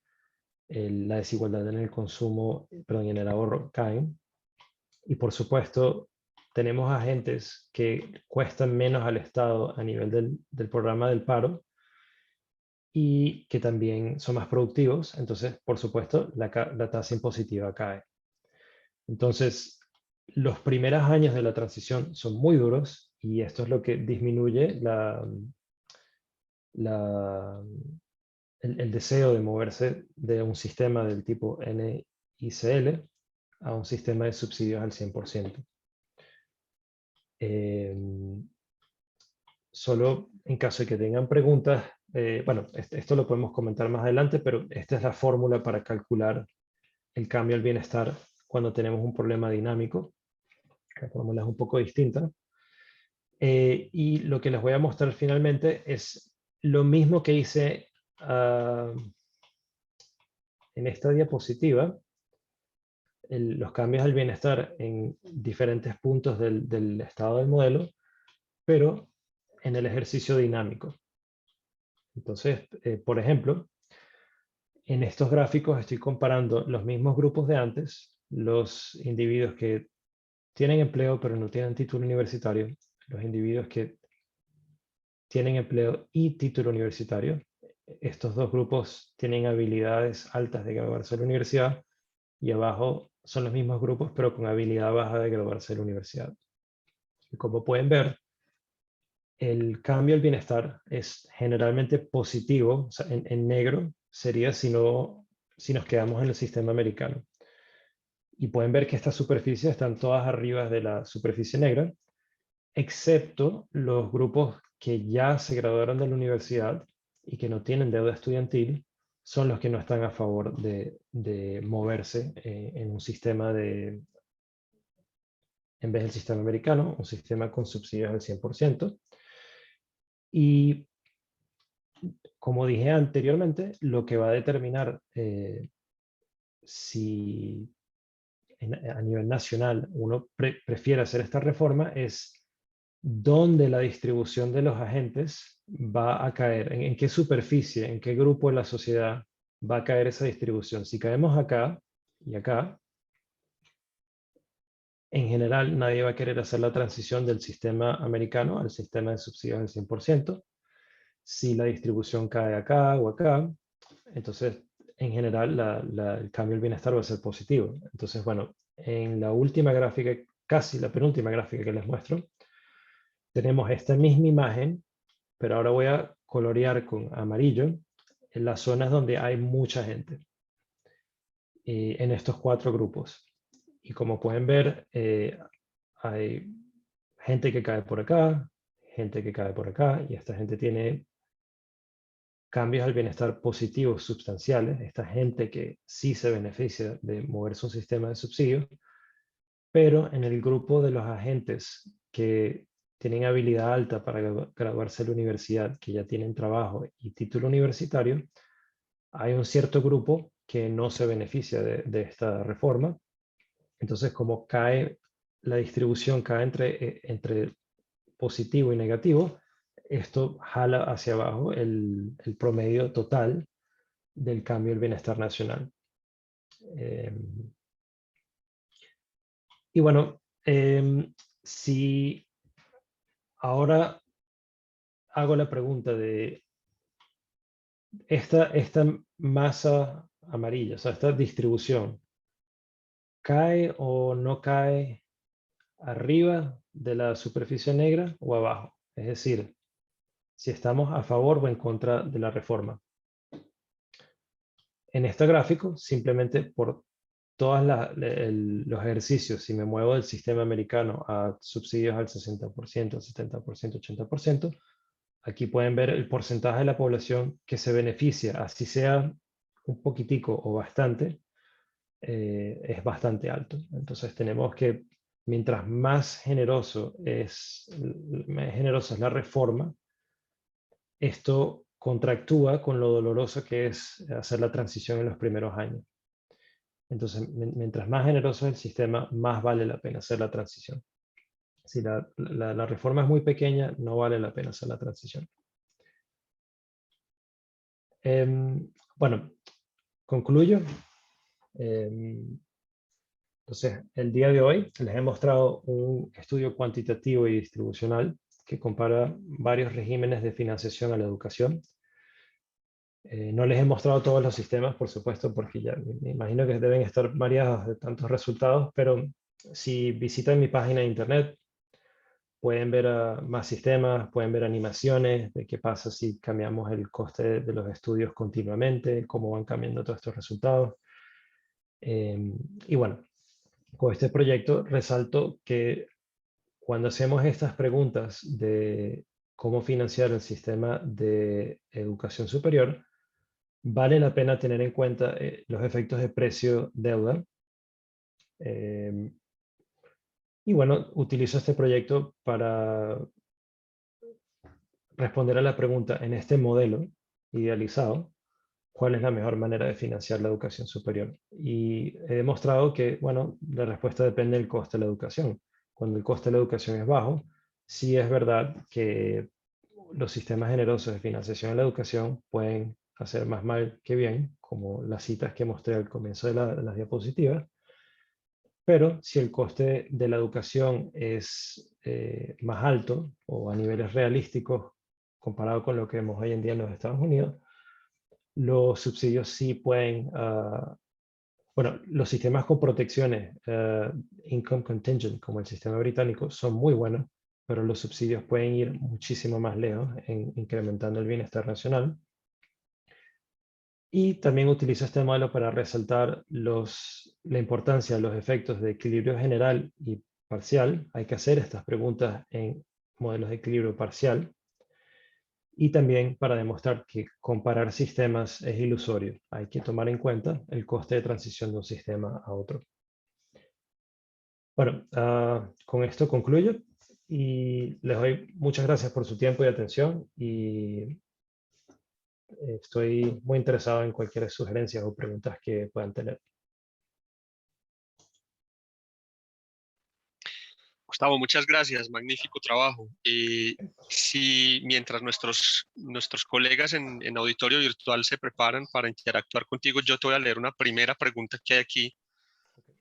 la desigualdad en el consumo, perdón, en el ahorro caen. Y por supuesto, tenemos agentes que cuestan menos al Estado a nivel del programa del paro y que también son más productivos. Entonces, por supuesto, la tasa impositiva cae. Entonces, los primeros años de la transición son muy duros y esto es lo que disminuye el deseo de moverse de un sistema del tipo NICL a un sistema de subsidios al 100%. Solo en caso de que tengan preguntas, bueno, esto lo podemos comentar más adelante, pero esta es la fórmula para calcular el cambio al bienestar cuando tenemos un problema dinámico. La fórmula es un poco distinta. Y lo que les voy a mostrar finalmente es lo mismo que hice en esta diapositiva, los cambios al bienestar en diferentes puntos del estado del modelo, pero en el ejercicio dinámico. Entonces, por ejemplo, en estos gráficos estoy comparando los mismos grupos de antes, los individuos que tienen empleo pero no tienen título universitario, los individuos que tienen empleo y título universitario. Estos dos grupos tienen habilidades altas de graduarse de la universidad y abajo son los mismos grupos pero con habilidad baja de graduarse de la universidad. Y como pueden ver, el cambio al bienestar es generalmente positivo, o sea, en negro sería si nos quedamos en el sistema americano. Y pueden ver que estas superficies están todas arriba de la superficie negra, excepto los grupos que ya se graduaron de la universidad y que no tienen deuda estudiantil, son los que no están a favor de moverse en un sistema en vez del sistema americano, un sistema con subsidios al 100%. Y como dije anteriormente, lo que va a determinar si a nivel nacional uno prefiere hacer esta reforma es dónde la distribución de los agentes va a caer, en qué superficie, en qué grupo de la sociedad va a caer esa distribución. Si caemos acá y acá, en general nadie va a querer hacer la transición del sistema americano al sistema de subsidios al 100%. Si la distribución cae acá o acá, entonces en general el cambio del bienestar va a ser positivo. Entonces, bueno, en la última gráfica, casi la penúltima gráfica que les muestro, tenemos esta misma imagen, pero ahora voy a colorear con amarillo en las zonas donde hay mucha gente en estos 4 grupos. Y como pueden ver, hay gente que cae por acá, gente que cae por acá, y esta gente tiene cambios al bienestar positivos sustanciales, esta gente que sí se beneficia de moverse un sistema de subsidios, pero en el grupo de los agentes que tienen habilidad alta para graduarse de la universidad, que ya tienen trabajo y título universitario, hay un cierto grupo que no se beneficia de esta reforma. Entonces, como cae la distribución, cae entre positivo y negativo, esto jala hacia abajo el promedio total del cambio del bienestar nacional. Y bueno, si ahora hago la pregunta de esta masa amarilla, o sea, esta distribución, ¿cae o no cae arriba de la superficie negra o abajo? Es decir, si estamos a favor o en contra de la reforma. En este gráfico, simplemente por todos los ejercicios, si me muevo del sistema americano a subsidios al 60%, 70%, 80%, aquí pueden ver el porcentaje de la población que se beneficia, así sea un poquitico o bastante, es bastante alto. Entonces tenemos que, mientras más generosa es la reforma, esto contractúa con lo doloroso que es hacer la transición en los primeros años. Entonces, mientras más generoso es el sistema, más vale la pena hacer la transición. Si la reforma es muy pequeña, no vale la pena hacer la transición. Bueno, concluyo. Entonces, el día de hoy les he mostrado un estudio cuantitativo y distribucional que compara varios regímenes de financiación a la educación. No les he mostrado todos los sistemas, por supuesto, porque ya me imagino que deben estar variados de tantos resultados, pero Si visitan mi página de internet, pueden ver más sistemas, pueden ver animaciones de qué pasa si cambiamos el coste de los estudios continuamente, cómo van cambiando todos estos resultados. Y bueno, con este proyecto resalto que cuando hacemos estas preguntas de cómo financiar el sistema de educación superior, vale la pena tener en cuenta los efectos de precio-deuda. Y bueno, utilizo este proyecto para responder a la pregunta en este modelo idealizado, ¿cuál es la mejor manera de financiar la educación superior? Y he demostrado que, bueno, la respuesta depende del coste de la educación. Cuando el coste de la educación es bajo, sí es verdad que los sistemas generosos de financiación de la educación pueden hacer más mal que bien, como las citas que mostré al comienzo de las diapositivas. Pero si el coste de la educación es más alto o a niveles realísticos comparado con lo que vemos hoy en día en los Estados Unidos, los subsidios sí pueden, bueno, los sistemas con protecciones, income contingent, como el sistema británico, son muy buenos, pero los subsidios pueden ir muchísimo más lejos en incrementando el bienestar nacional. Y también utilizo este modelo para resaltar la importancia de los efectos de equilibrio general y parcial. Hay que hacer estas preguntas en modelos de equilibrio parcial. Y también para demostrar que comparar sistemas es ilusorio. Hay que tomar en cuenta el coste de transición de un sistema a otro. Bueno, con esto concluyo y les doy muchas gracias por su tiempo y atención y estoy muy interesado en cualquier sugerencias o preguntas que puedan tener. Gustavo, muchas gracias, magnífico trabajo. Si mientras nuestros colegas en auditorio virtual se preparan para interactuar contigo, yo te voy a leer una primera pregunta que hay aquí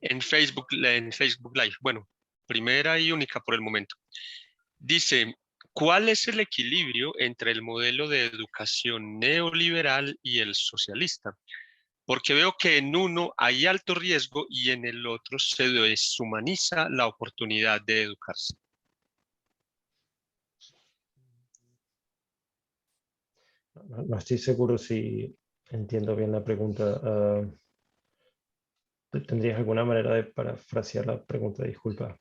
en Facebook Live. Bueno, primera y única por el momento. Dice, ¿cuál es el equilibrio entre el modelo de educación neoliberal y el socialista? Porque veo que en uno hay alto riesgo y en el otro se deshumaniza la oportunidad de educarse. No estoy seguro si entiendo bien la pregunta. ¿Tendrías alguna manera de parafrasear la pregunta? Disculpa.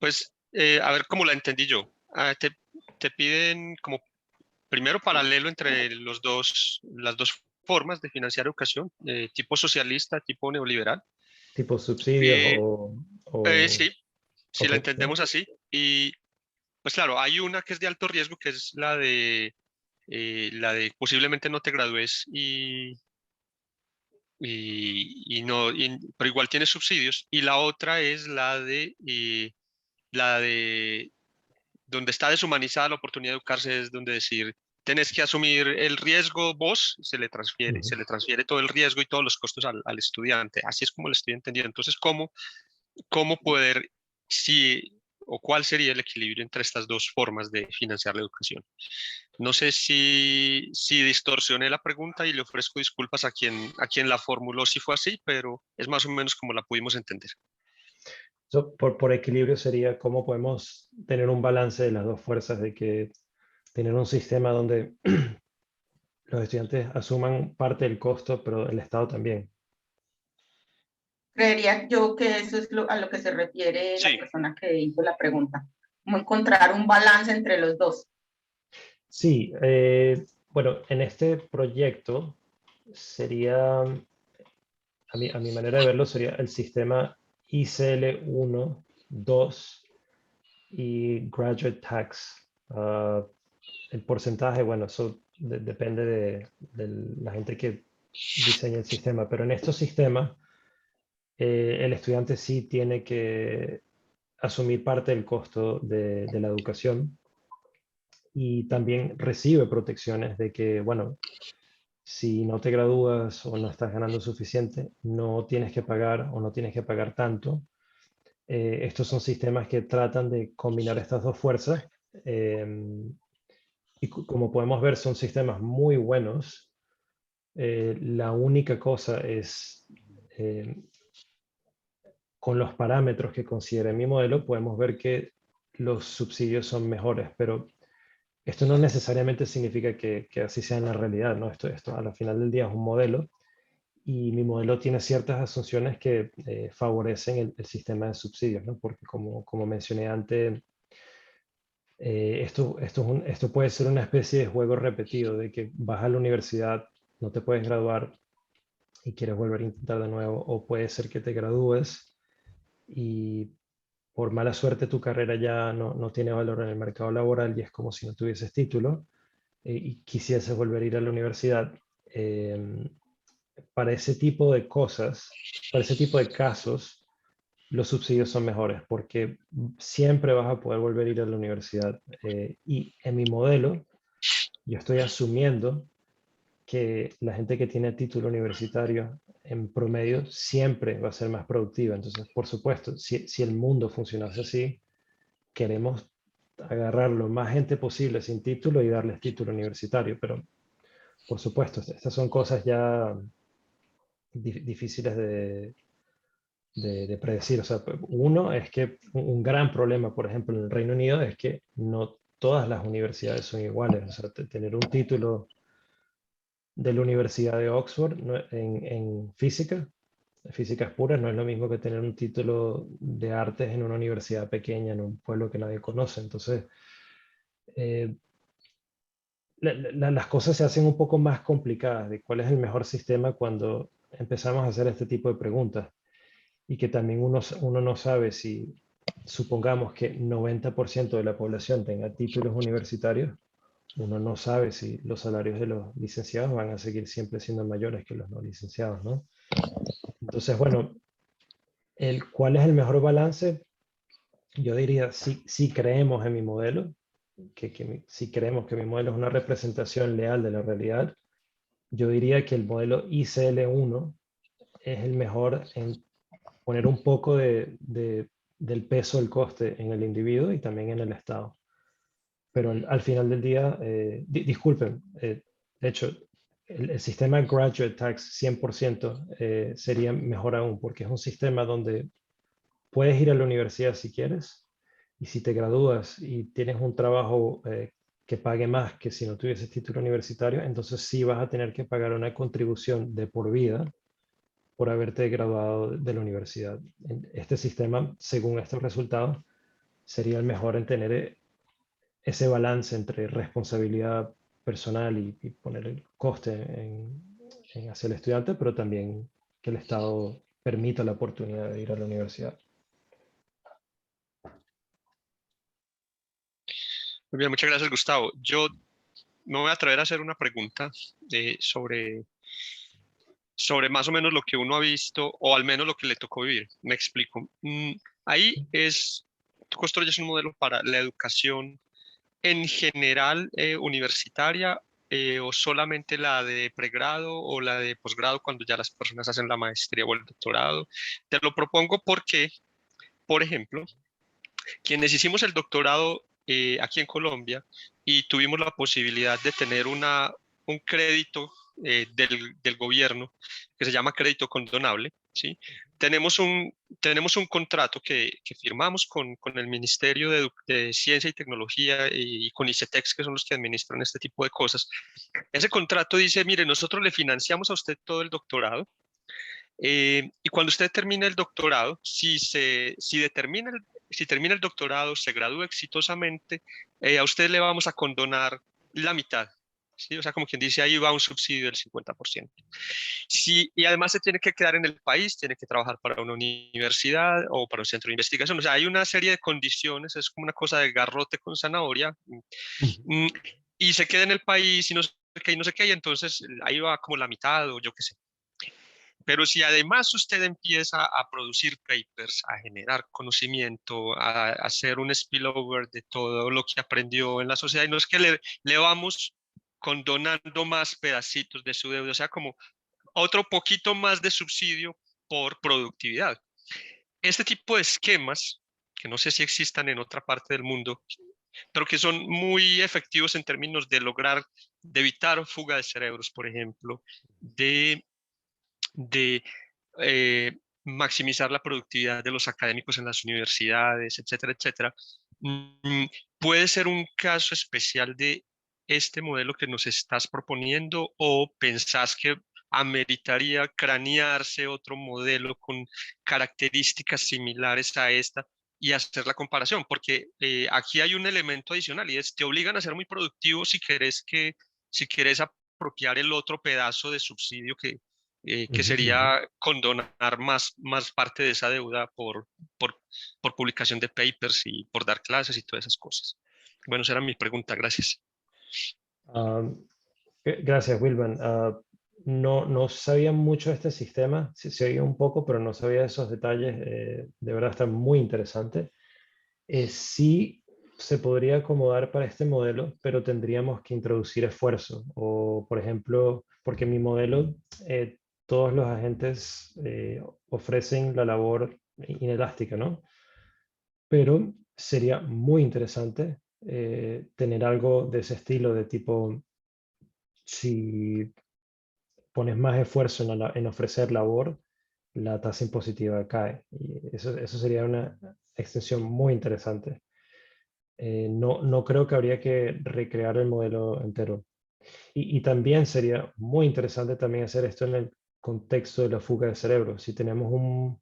Pues, a ver cómo la entendí yo. Te piden como primero paralelo entre las dos formas de financiar educación, tipo socialista, tipo neoliberal. ¿Tipo subsidios Eh, o... sí, si Ok, la sí. entendemos así. Y pues claro, hay una que es de alto riesgo, que es la de posiblemente no te gradúes pero igual tienes subsidios. Y la otra es la de donde está deshumanizada la oportunidad de educarse, es donde decir, tenés que asumir el riesgo vos, Ujú. se le transfiere todo el riesgo y todos los costos al estudiante. Así es como lo estoy entendiendo. Entonces, ¿cómo poder, si o cuál sería el equilibrio entre estas dos formas de financiar la educación? No sé si distorsioné la pregunta y le ofrezco disculpas a quien la formuló si fue así, pero es más o menos como la pudimos entender. Por equilibrio sería cómo podemos tener un balance de las dos fuerzas, de que tener un sistema donde los estudiantes asuman parte del costo, pero el Estado también. Creería yo que eso es a lo que se refiere la Sí, persona que hizo la pregunta. Como encontrar un balance entre los dos. Sí, bueno, en este proyecto sería, a mi manera de verlo, sería el sistema ICL 1, 2 y Graduate Tax. El porcentaje, bueno, eso depende de la gente que diseña el sistema, pero en estos sistemas el estudiante sí tiene que asumir parte del costo de la educación y también recibe protecciones de que, bueno, si no te gradúas o no estás ganando suficiente, no tienes que pagar o no tienes que pagar tanto. Estos son sistemas que tratan de combinar estas dos fuerzas y como podemos ver son sistemas muy buenos. La única cosa es con los parámetros que considere mi modelo, podemos ver que los subsidios son mejores, pero esto no necesariamente significa que así sea en la realidad, ¿no? Esto a la final del día es un modelo y mi modelo tiene ciertas asunciones que favorecen el sistema de subsidios, ¿no? Porque como mencioné antes, esto puede ser una especie de juego repetido, de que vas a la universidad, no te puedes graduar y quieres volver a intentar de nuevo, o puede ser que te gradúes y por mala suerte tu carrera ya no tiene valor en el mercado laboral y es como si no tuvieses título y quisieses volver a ir a la universidad. Para ese tipo de cosas, para ese tipo de casos, los subsidios son mejores porque siempre vas a poder volver a ir a la universidad. Y en mi modelo, yo estoy asumiendo que la gente que tiene título universitario en promedio siempre va a ser más productiva. Entonces, por supuesto, si el mundo funcionase así, queremos agarrar lo más gente posible sin título y darles título universitario. Pero, por supuesto, estas son cosas ya difíciles de predecir. O sea, uno es que un gran problema, por ejemplo, en el Reino Unido es que no todas las universidades son iguales. O sea, tener un título de la Universidad de Oxford en físicas puras, no es lo mismo que tener un título de artes en una universidad pequeña, en un pueblo que nadie conoce. Entonces, eh, las cosas se hacen un poco más complicadas de cuál es el mejor sistema cuando empezamos a hacer este tipo de preguntas y que también uno no sabe si, supongamos que 90% de la población tenga títulos universitarios, uno no sabe si los salarios de los licenciados van a seguir siempre siendo mayores que los no licenciados, ¿no? Entonces, bueno, ¿cuál es el mejor balance? Yo diría, si creemos en mi modelo, si creemos que mi modelo es una representación leal de la realidad, yo diría que el modelo ICL1 es el mejor en poner un poco del peso del coste en el individuo y también en el Estado. Pero al final del día, disculpen, de hecho, el sistema Graduate Tax 100% sería mejor aún, porque es un sistema donde puedes ir a la universidad si quieres, y si te gradúas y tienes un trabajo que pague más que si no tuvieses título universitario, entonces sí vas a tener que pagar una contribución de por vida por haberte graduado de la universidad. Este sistema, según estos resultados, sería el mejor en tener ese balance entre responsabilidad personal y poner el coste hacia el estudiante, pero también que el Estado permita la oportunidad de ir a la universidad. Muy bien, muchas gracias, Gustavo. Yo me voy a atrever a hacer una pregunta sobre más o menos lo que uno ha visto, o al menos lo que le tocó vivir. Me explico. Ahí tú construyes un modelo para la educación en general universitaria, o solamente la de pregrado o la de posgrado cuando ya las personas hacen la maestría o el doctorado. Te lo propongo porque, por ejemplo, quienes hicimos el doctorado aquí en Colombia y tuvimos la posibilidad de tener un crédito del gobierno que se llama crédito condonable, ¿sí? Tenemos un contrato que firmamos con el Ministerio de Ciencia y Tecnología y con ICETEX, que son los que administran este tipo de cosas. Ese contrato dice, mire, nosotros le financiamos a usted todo el doctorado, y cuando usted termine el doctorado, si termina el doctorado, se gradúa exitosamente, a usted le vamos a condonar la mitad. ¿Sí? O sea, como quien dice, ahí va un subsidio del 50%. Sí, y además se tiene que quedar en el país, tiene que trabajar para una universidad o para un centro de investigación. O sea, hay una serie de condiciones, es como una cosa de garrote con zanahoria, y se queda en el país y no sé qué, y no sé qué, y entonces ahí va como la mitad o yo qué sé. Pero si además usted empieza a producir papers, a generar conocimiento, a hacer un spillover de todo lo que aprendió en la sociedad, y no es que le vamos condonando más pedacitos de su deuda, o sea, como otro poquito más de subsidio por productividad. Este tipo de esquemas, que no sé si existan en otra parte del mundo, pero que son muy efectivos en términos de evitar fuga de cerebros, por ejemplo, de maximizar la productividad de los académicos en las universidades, etcétera, etcétera. ¿Puede ser un caso especial de este modelo que nos estás proponiendo o pensás que ameritaría cranearse otro modelo con características similares a esta y hacer la comparación? Porque aquí hay un elemento adicional y es te obligan a ser muy productivo si quieres apropiar el otro pedazo de subsidio que sería condonar más parte de esa deuda por publicación de papers y por dar clases y todas esas cosas. Bueno, esa era mi pregunta. Gracias. Gracias, Wilman. No sabía mucho de este sistema, sí, se oía un poco, pero no sabía esos detalles. De verdad está muy interesante. Sí se podría acomodar para este modelo, pero tendríamos que introducir esfuerzo. O, por ejemplo, porque mi modelo, todos los agentes ofrecen la labor inelástica, ¿no? Pero sería muy interesante tener algo de ese estilo, de tipo, si pones más esfuerzo en ofrecer labor, la tasa impositiva cae. Y eso sería una extensión muy interesante. No creo que habría que recrear el modelo entero. Y también sería muy interesante también hacer esto en el contexto de la fuga de cerebro. Si tenemos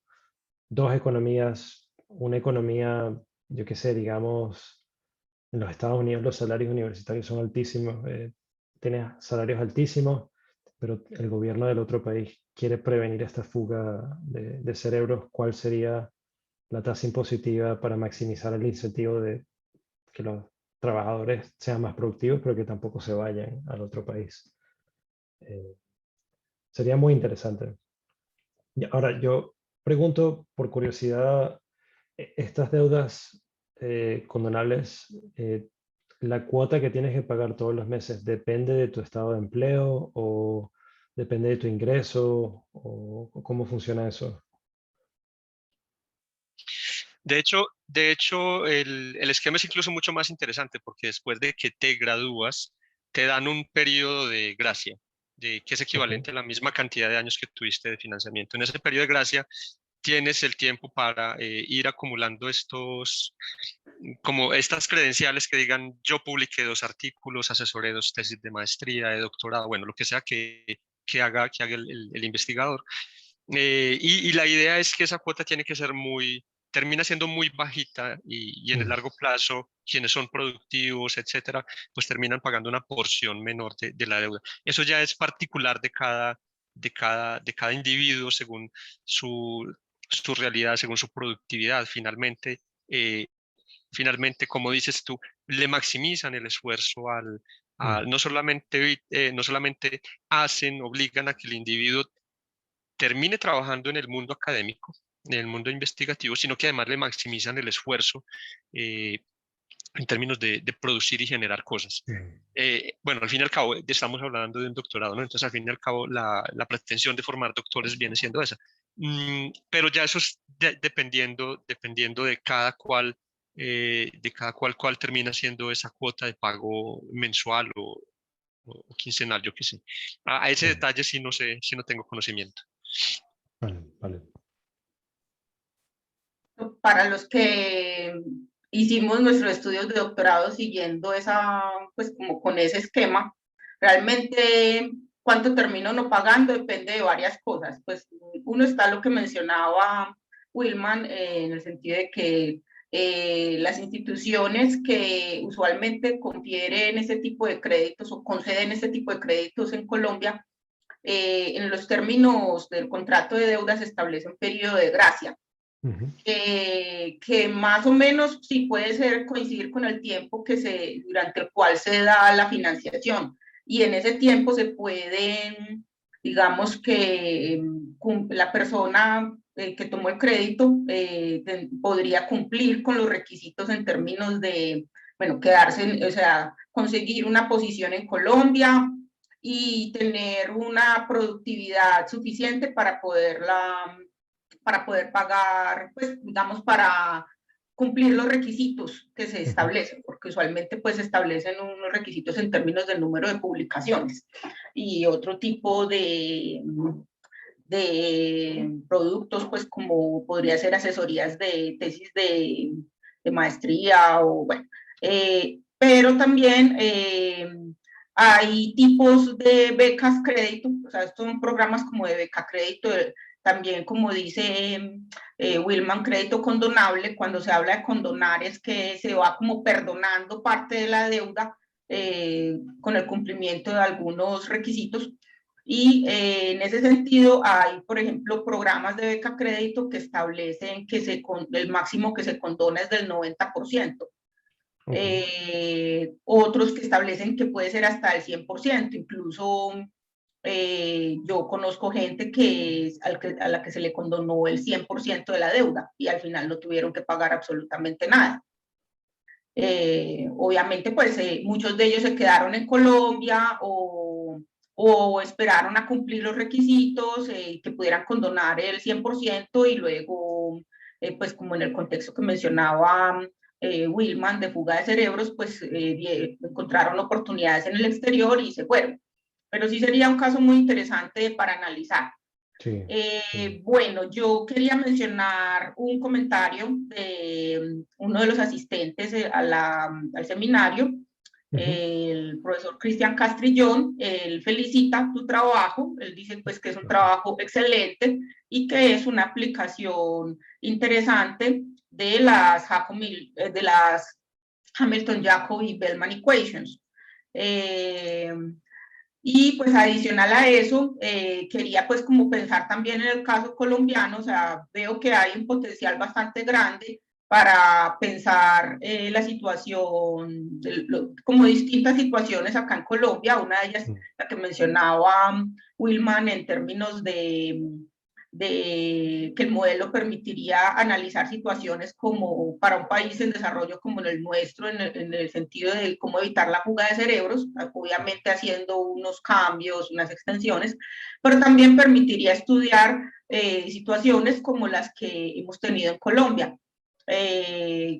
dos economías, una economía, yo qué sé, digamos, en los Estados Unidos los salarios universitarios son altísimos, tienes salarios altísimos, pero el gobierno del otro país quiere prevenir esta fuga de cerebros. ¿Cuál sería la tasa impositiva para maximizar el incentivo de que los trabajadores sean más productivos, pero que tampoco se vayan al otro país? Sería muy interesante. Y ahora, yo pregunto por curiosidad, estas deudas condonables, la cuota que tienes que pagar todos los meses, ¿depende de tu estado de empleo o depende de tu ingreso o cómo funciona eso? De hecho, el esquema es incluso mucho más interesante porque después de que te gradúas, te dan un periodo de gracia, que es Ok. equivalente a la misma cantidad de años que tuviste de financiamiento. En ese periodo de gracia tienes el tiempo para ir acumulando como estas credenciales que digan, yo publiqué 2 artículos, asesoré 2 tesis de maestría, de doctorado, bueno, lo que sea que haga el investigador. Y la idea es que esa cuota tiene que ser termina siendo muy bajita y en el Mm, largo plazo, quienes son productivos, etcétera, pues terminan pagando una porción menor de la deuda. Eso ya es particular de cada individuo según su realidad, según su productividad. Eh, finalmente, como dices tú, le maximizan el esfuerzo mm, no solamente obligan a que el individuo termine trabajando en el mundo académico, en el mundo investigativo, sino que además le maximizan el esfuerzo eh, en términos de producir y generar cosas. mm. Bueno, al fin y al cabo, estamos hablando de un doctorado, ¿no? Entonces, al fin y al cabo, la pretensión de formar doctores viene siendo esa. Pero ya eso es dependiendo de cada cual, cuál termina siendo esa cuota de pago mensual o quincenal, yo qué sé. A ese Vale, detalle sí no sé, sí no tengo conocimiento. vale, vale. Para los que hicimos nuestros estudios de doctorado siguiendo pues como con ese esquema, realmente cuánto termino no pagando depende de varias cosas. Pues uno está lo que mencionaba Wilman, en el sentido de que las instituciones que usualmente confieren ese tipo de créditos o conceden este tipo de créditos en Colombia, en los términos del contrato de deuda se establece un periodo de gracia, que más o menos sí puede ser coincidir con el tiempo durante el cual se da la financiación. Y en ese tiempo se pueden, digamos que la persona que tomó el crédito podría cumplir con los requisitos en términos de, bueno, quedarse, o sea, conseguir una posición en Colombia y tener una productividad suficiente para poder pagar, pues digamos, para cumplir los requisitos que se establecen, porque usualmente pues se establecen unos requisitos en términos del número de publicaciones y otro tipo de productos, pues como podría ser asesorías de tesis de maestría o bueno, pero también hay tipos de becas crédito, o sea, estos son programas como de beca crédito, también como dice Willman, crédito condonable. Cuando se habla de condonar es que se va como perdonando parte de la deuda con el cumplimiento de algunos requisitos. Y en ese sentido hay, por ejemplo, programas de beca crédito que establecen que el máximo que se condona es del 90%. Otros que establecen que puede ser hasta el 100%, incluso yo conozco gente a la que se le condonó el 100% de la deuda y al final no tuvieron que pagar absolutamente nada. Obviamente, pues muchos de ellos se quedaron en Colombia o esperaron a cumplir los requisitos que pudieran condonar el 100% y luego, pues como en el contexto que mencionaba Willman de fuga de cerebros, pues encontraron oportunidades en el exterior y se fueron. Pero sí sería un caso muy interesante para analizar. Sí, sí. Bueno, yo quería mencionar un comentario de uno de los asistentes al seminario, el profesor Cristian Castrillón. Él felicita tu trabajo, él dice pues que es un trabajo excelente y que es una aplicación interesante de las Hamilton-Jacobi Bellman Equations. Y pues adicional a eso, quería pues como pensar también en el caso colombiano. O sea, veo que hay un potencial bastante grande para pensar la situación, como distintas situaciones acá en Colombia. Una de ellas, la que mencionaba Willman, en términos de que el modelo permitiría analizar situaciones como para un país en desarrollo como en el nuestro, en el sentido de cómo evitar la fuga de cerebros, obviamente haciendo unos cambios, unas extensiones, pero también permitiría estudiar situaciones como las que hemos tenido en Colombia.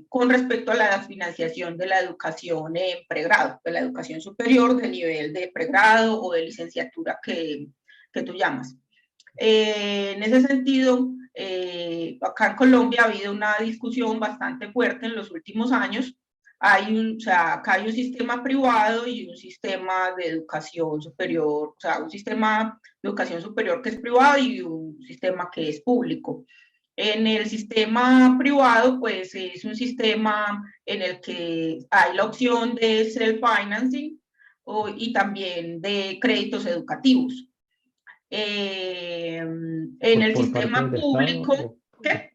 Con respecto a la financiación de la educación en pregrado, de la educación superior de nivel de pregrado o de licenciatura que tú llamas. En ese sentido, acá en Colombia ha habido una discusión bastante fuerte en los últimos años. Acá hay un sistema privado y un sistema de educación superior, o sea, un sistema de educación superior que es privado y un sistema que es público. En el sistema privado, pues es un sistema en el que hay la opción de self-financing y también de créditos educativos. En el sistema público, ¿qué?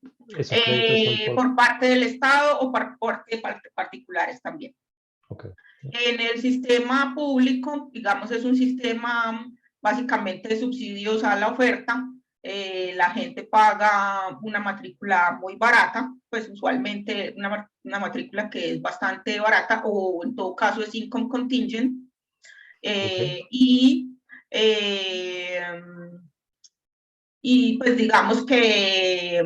Por parte del Estado o por parte de particulares también. Okay. En el sistema público, digamos, es un sistema básicamente de subsidios a la oferta. La gente paga una matrícula muy barata, pues usualmente una matrícula que es bastante barata, o en todo caso es income contingent. Y pues digamos que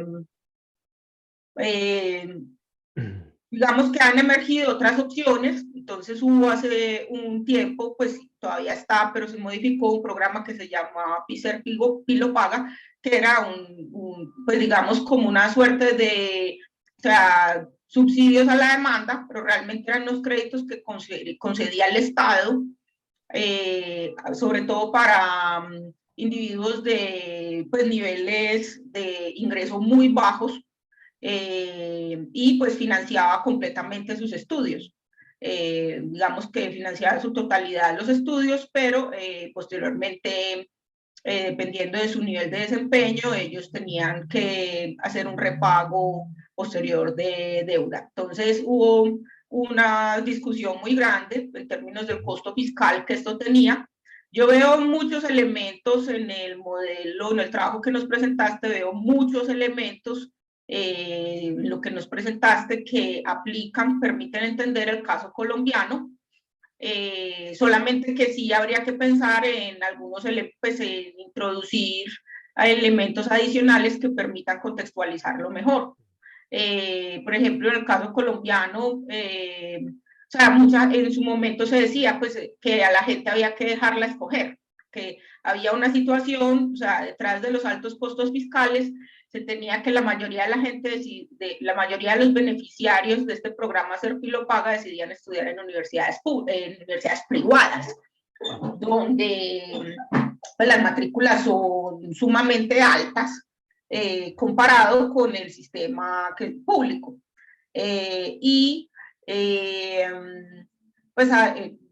han emergido otras opciones. Entonces hubo hace un tiempo, pues todavía está, pero se modificó un programa que se llamaba PISER Pilo Paga, que era pues digamos como una suerte de, o sea, subsidios a la demanda, pero realmente eran los créditos que concedía el Estado, sobre todo para individuos de pues, niveles de ingreso muy bajos, y pues financiaba completamente sus estudios. Digamos que financiaba su totalidad los estudios, pero posteriormente, dependiendo de su nivel de desempeño, ellos tenían que hacer un repago posterior de deuda. Entonces hubo una discusión muy grande en términos del costo fiscal que esto tenía. Yo veo muchos elementos en el modelo, en el trabajo que nos presentaste, veo muchos elementos lo que nos presentaste que aplican, permiten entender el caso colombiano. Solamente que sí habría que pensar en algunos pues, en introducir elementos adicionales que permitan contextualizarlo mejor. Por ejemplo, en el caso colombiano, o sea, en su momento se decía pues, que a la gente había que dejarla escoger. que había una situación, o sea, detrás de los altos costos fiscales, se tenía que la mayoría de la gente, la mayoría de los beneficiarios de este programa Ser Filopaga decidían estudiar en universidades privadas, donde pues, las matrículas son sumamente altas comparado con el sistema público. Pues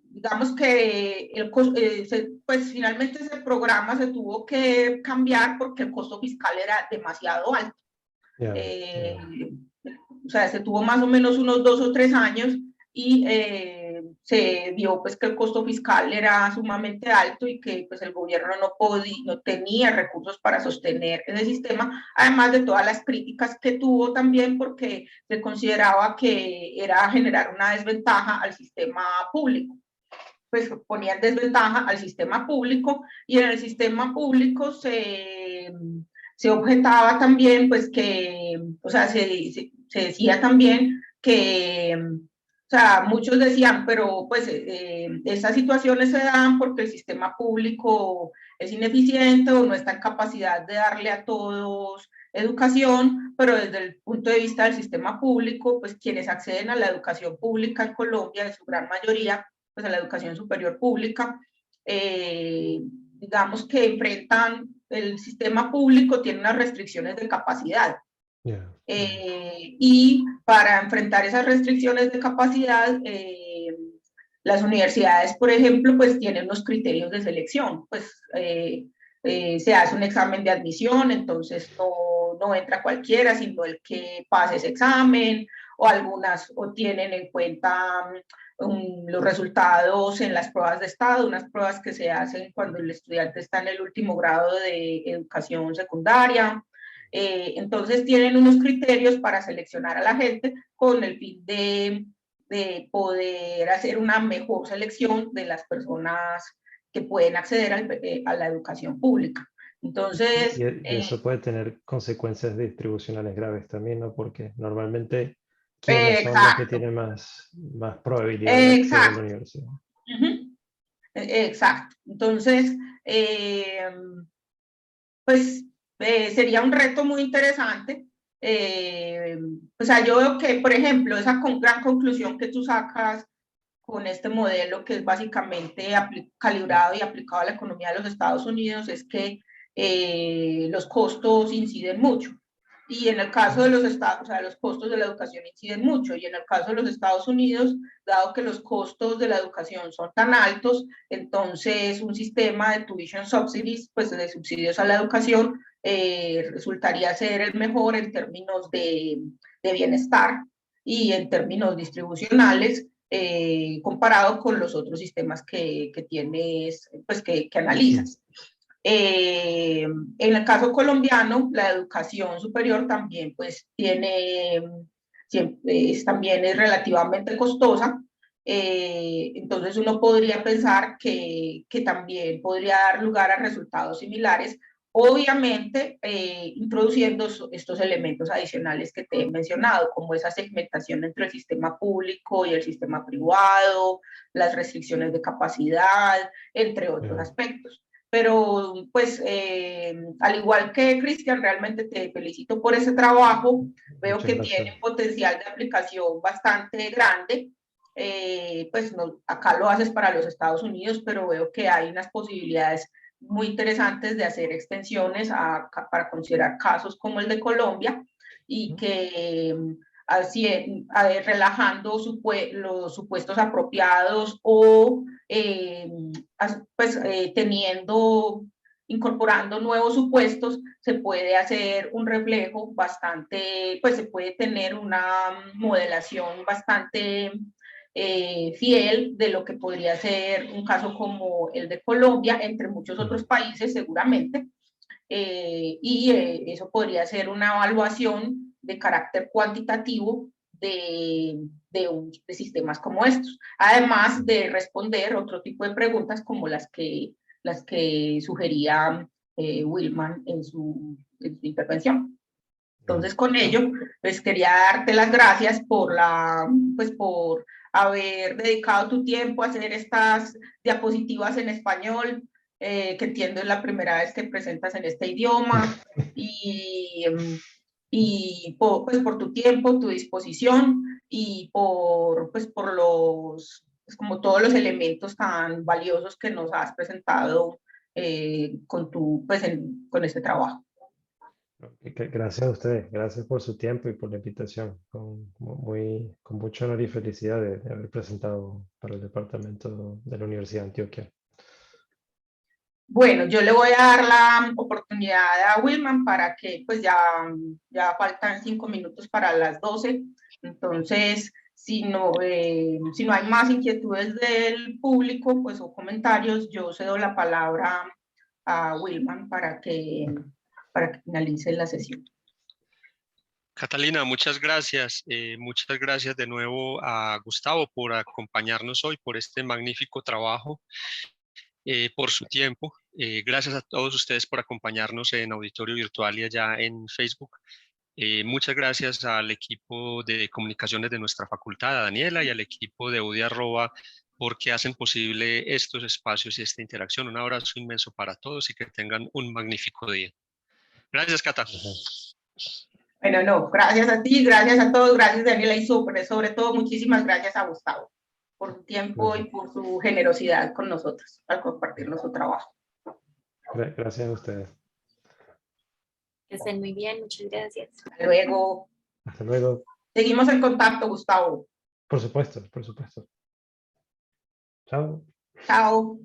digamos que pues finalmente ese programa se tuvo que cambiar porque el costo fiscal era demasiado alto. O sea, se tuvo más o menos unos 2 o 3 años y se vio pues que el costo fiscal era sumamente alto y que pues el gobierno no tenía recursos para sostener ese sistema, además de todas las críticas que tuvo también porque se consideraba que era generar una desventaja al sistema público. Pues ponía en desventaja al sistema público y en el sistema público se objetaba también pues que, o sea, se decía también que, o sea, muchos decían, pero pues estas situaciones se dan porque el sistema público es ineficiente o no está en capacidad de darle a todos educación, pero desde el punto de vista del sistema público, pues quienes acceden a la educación pública en Colombia, en su gran mayoría, pues a la educación superior pública, digamos que enfrentan, el sistema público tiene unas restricciones de capacidad. Y para enfrentar esas restricciones de capacidad, las universidades, por ejemplo, pues tienen unos criterios de selección, pues se hace un examen de admisión, entonces no entra cualquiera, sino el que pase ese examen, o algunas o tienen en cuenta los resultados en las pruebas de estado, unas pruebas que se hacen cuando el estudiante está en el último grado de educación secundaria. Entonces tienen unos criterios para seleccionar a la gente con el fin de poder hacer una mejor selección de las personas que pueden acceder a la educación pública. Entonces... Y eso puede tener consecuencias distribucionales graves también, ¿no? Porque normalmente, ¿quiénes son los que tienen más probabilidad de acceder a la universidad? Exacto. Entonces, pues sería un reto muy interesante. O sea, yo veo que, por ejemplo, esa gran conclusión que tú sacas con este modelo que es básicamente calibrado y aplicado a la economía de los Estados Unidos es que los costos inciden mucho. Y en el caso de los estados, o sea, los costos de la educación inciden mucho. Y en el caso de los Estados Unidos, dado que los costos de la educación son tan altos, entonces un sistema de tuition subsidies, pues de subsidios a la educación, resultaría ser el mejor en términos de bienestar y en términos distribucionales, comparado con los otros sistemas que tienes, pues que analizas. En el caso colombiano, la educación superior también pues también es relativamente costosa, entonces uno podría pensar que también podría dar lugar a resultados similares, obviamente introduciendo estos elementos adicionales que te he mencionado, como esa segmentación entre el sistema público y el sistema privado, las restricciones de capacidad, entre otros aspectos. Pero pues al igual que Cristian, realmente te felicito por ese trabajo, veo que tiene un potencial de aplicación bastante grande, pues acá lo haces para los Estados Unidos, pero veo que hay unas posibilidades muy interesantes de hacer extensiones para considerar casos como el de Colombia y que así, relajando los supuestos apropiados o pues incorporando nuevos supuestos, se puede hacer un reflejo bastante, pues se puede tener una modelación bastante fiel de lo que podría ser un caso como el de Colombia, entre muchos otros países seguramente, y eso podría ser una evaluación de carácter cuantitativo de sistemas como estos, además de responder otro tipo de preguntas como las que sugería Wilman en su intervención. Entonces, con ello, pues quería darte las gracias por haber dedicado tu tiempo a hacer estas diapositivas en español. que entiendo es la primera vez que presentas en este idioma, y pues por tu tiempo, tu disposición, y pues por los, pues como todos los elementos tan valiosos que nos has presentado con con este trabajo. Gracias a ustedes, gracias por su tiempo y por la invitación. Con mucho honor y felicidad de haber presentado para el departamento de la Universidad de Antioquia. Bueno, yo le voy a dar la oportunidad a Wilman para que, pues ya faltan 5 minutos para las 12. Entonces, si no hay más inquietudes del público, pues, o comentarios, yo cedo la palabra a Wilman para que finalice la sesión. Catalina, muchas gracias. Muchas gracias de nuevo a Gustavo por acompañarnos hoy, por este magnífico trabajo, por su tiempo. Gracias a todos ustedes por acompañarnos en Auditorio Virtual y allá en Facebook. Muchas gracias al equipo de comunicaciones de nuestra facultad, a Daniela, y al equipo de UDI Arroba, porque hacen posible estos espacios y esta interacción. Un abrazo inmenso para todos y que tengan un magnífico día. Gracias, Cata. Bueno, no, gracias a ti, gracias a todos, gracias Daniela, y sobre todo muchísimas gracias a Gustavo por su tiempo y por su generosidad con nosotros al compartirnos su trabajo. Gracias a ustedes. Que estén muy bien, muchas gracias. Hasta luego. Hasta luego. Seguimos en contacto, Gustavo. Por supuesto, por supuesto. Chao. Chao.